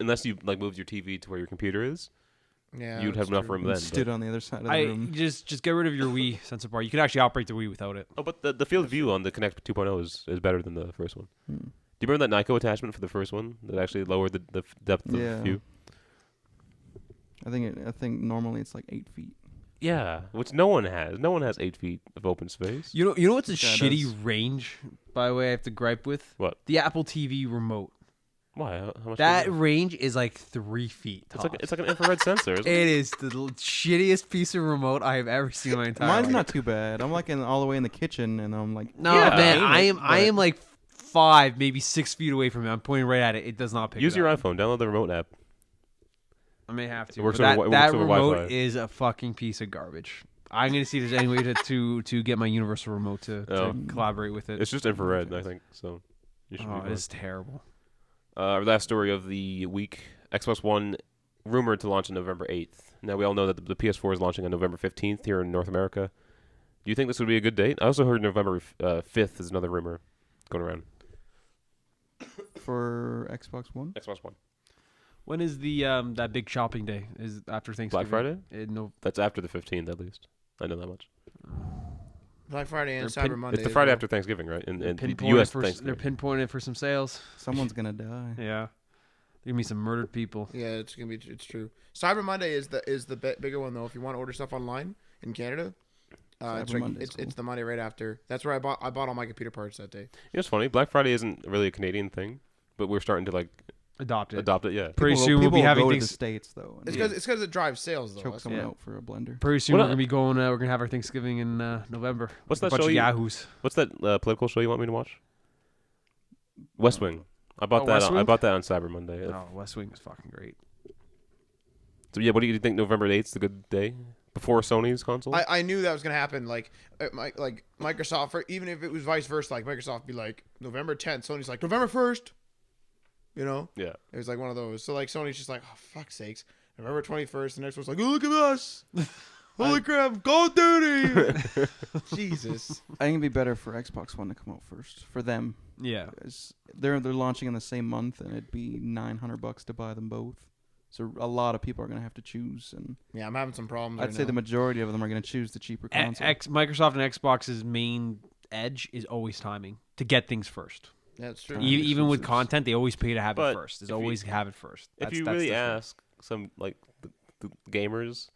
Unless you like moved your TV to where your computer is, Yeah, you'd have that's enough true. room You then. stood on the other side of the I room. just get rid of your Wii sensor bar. You can actually operate the Wii without it. Oh, but the field of view on the Connect 2.0 is better than the first one. Hmm. Do you remember that Nyko attachment for the first one that actually lowered the depth of Yeah. view? I think normally it's like 8 feet. Yeah, which no one has. No one has 8 feet of open space. You know what's a Yeah, it shitty is. range? By the way, I have to gripe with What? the Apple TV remote. Why? How much? That is it? range is like 3 feet. It's like an infrared sensor. Isn't it? It is the shittiest piece of remote I have ever seen in my entire Mine's life. not too bad. I'm like all the way in the kitchen, and I'm like, No, Yeah. man, aim it, I am like 5, maybe 6 feet away from it. I'm pointing right at it. It does not pick Use it your up. iPhone. Download the remote app. I may have to. It works but over that it works that over remote Wi-Fi. is a fucking piece of garbage. I'm gonna see if there's any way to get my universal remote to Oh. collaborate with it. It's just infrared, I think. So you should be Oh, fine. it's terrible. Our last story of the week: Xbox One rumored to launch on November 8th. Now we all know that the PS4 is launching on November 15th here in North America. Do you think this would be a good date? I also heard November 5th is another rumor going around. for Xbox One. Xbox One. When is the that big shopping day? Is it after Thanksgiving? Friday? No, That's after the 15th, at least. I know that much. Black Friday and They're Cyber pin- Monday. It's the as Friday well. after Thanksgiving, right? In the pinpointed U.S. for they're Thanksgiving. pinpointed for some sales. Someone's gonna die. Yeah, there's gonna be some murdered people. Yeah, it's gonna be. It's true. Cyber Monday is the bigger one though. If you want to order stuff online in Canada, Cyber it's like, Monday's it's the Monday right after. That's where I bought all my computer parts that day. You know, it's funny. Black Friday isn't really a Canadian thing, but we're starting to like Adopt it. adopt it. Yeah. Pretty People soon we'll be will having go to things. the States though. And It's because it drives sales though. choke That's someone yeah. out for a blender. Pretty soon What we're gonna be going. We're gonna have our Thanksgiving in November. What's With that a bunch show of you- yahoos? What's that political show you want me to watch? West Wing. I bought Oh, that. West I Wing? bought that on Cyber Monday. Oh, West Wing is fucking great. So yeah, what do you think? November 8th is a good day before Sony's console. I knew that was gonna happen. Like Microsoft, or even if it was vice versa, like Microsoft be like November 10th, Sony's like November 1st. You know, yeah. it was like one of those. So like Sony's just like, oh fuck's sakes, November 21st. The next one's like, oh look at us, holy crap, Call of Duty. Jesus. I think it'd be better for Xbox One to come out first for them. Yeah. Because they're launching in the same month, and it'd be $900 to buy them both. So a lot of people are gonna have to choose, and Yeah, I'm having some problems. I'd say the majority of them are gonna choose the cheaper console. Microsoft and Xbox's main edge is always timing to get things first. That's true. Time. Even with differences. content, they always pay to have But it first. There's if you- always have it first. If you That's really different. ask some like the gamers,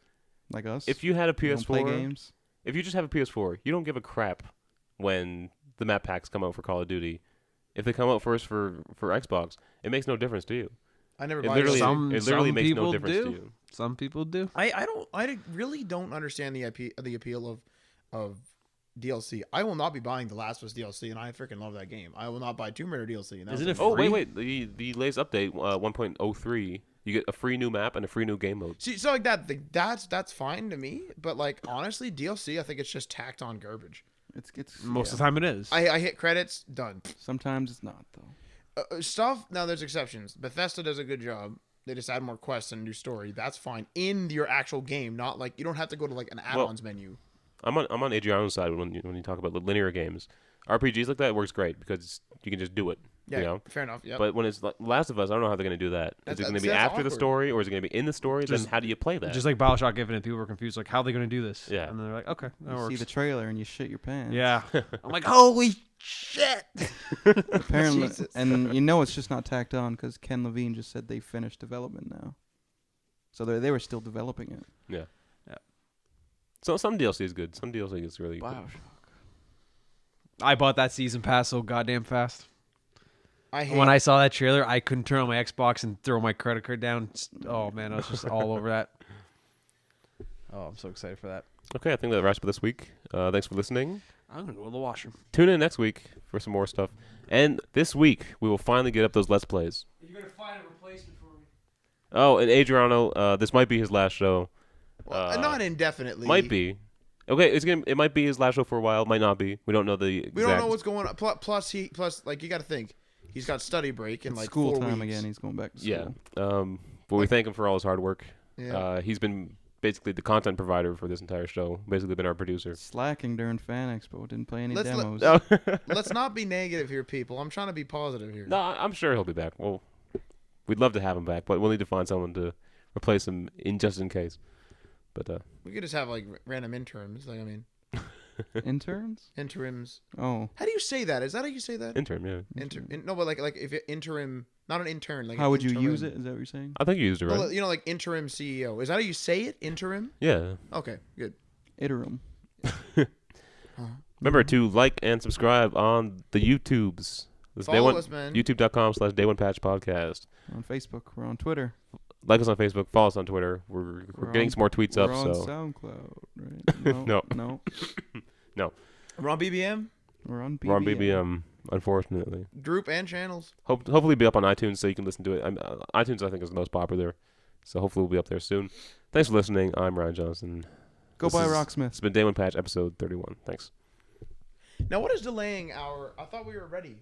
Like us, if you had a we don't play PS4, games. if you just have a PS4, you don't give a crap when the map packs come out for Call of Duty. If they come out first for Xbox, it makes no difference to you. I never It buy literally, Some- it literally some makes no people difference do. to you. Some people do. I really don't understand the appeal of DLC. I will not be buying the Last of Us DLC, and I freaking love that game. I will not buy Tomb Raider DLC. And that Isn't was it a- Oh free? wait, the latest update 1.03, you get a free new map and a free new game mode. See, so like that's fine to me. But like honestly, DLC, I think it's just tacked on garbage. It's Most of the time, it is. I hit credits, done. Sometimes it's not though. Stuff. Now there's exceptions. Bethesda does a good job. They just add more quests and a new story. That's fine in your actual game. Not like you don't have to go to like an add-ons menu. I'm on Adriano's side when you talk about the linear games. RPGs like that it works great because you can just do it. Yeah, You know? fair enough. Yeah, But when it's like Last of Us, I don't know how they're going to do that. Is it going to be that's after the awkward. story or is it going to be in the story? Just- then how do you play that? Just like BioShock Infinite, people were confused, like, how are they going to do this? Yeah. And they're like, okay, that You see works. the trailer and you shit your pants. Yeah. I'm like, holy shit. Apparently, Jesus. and you know it's just not tacked on because Ken Levine just said they finished development now. So they were still developing it. yeah. Yeah. So some DLC is good. Some DLC is really good. BioShock. I bought that season pass so goddamn fast. I hate. When I saw that trailer, I couldn't turn on my Xbox and throw my credit card down. Oh, man, I was just all over that. Oh, I'm so excited for that. Okay, I think that wraps up this week. Thanks for listening. I'm going to go to the washroom. Tune in next week for some more stuff. And this week, we will finally get up those Let's Plays. You're going to find a replacement for me. Oh, and Adriano, this might be his last show. Well, not indefinitely. Might be. Okay, it might be his last show for a while. Might not be. We don't know the exact. We don't know what's going on. Plus like you got to think he's got study break in It's like school 4 time weeks. again. He's going back to school. Yeah. But we thank him for all his hard work. Yeah. He's been basically the content provider for this entire show. Basically been our producer. Slacking during FanExpo. Didn't play any Let's demos. Let's not be negative here, people. I'm trying to be positive here. No, I'm sure he'll be back. Well, we'd love to have him back, but we'll need to find someone to replace him just in case. But We could just have like random interims. Like I mean, Interns? interims. Oh. How do you say that? Is that how you say that? interim, yeah. No, but like if it interim, not an intern. Like How an would you interim. use it? Is that what you're saying? I think you used it right. Well, you know, like interim CEO. Is that how you say it? Interim. Yeah. Okay, good. Iterum. Remember to like and subscribe on the YouTubes. This Follow us, man. YouTube.com/Day1Patch Podcast. We're on Facebook. We're on Twitter. Like us on Facebook. Follow us on Twitter. We're getting on- some more tweets We're up. on So SoundCloud, right? No. No. We're on BBM We're on BBM. we're on BBM. Unfortunately, group and channels. hopefully be up on iTunes so you can listen to it. iTunes I think is the most popular, so hopefully we'll be up there soon. Thanks for listening. I'm Ryan Johnson. Go This buy is- Rocksmith. It's been Day1 Patch episode 31. Thanks. Now, what is delaying our? I thought we were ready.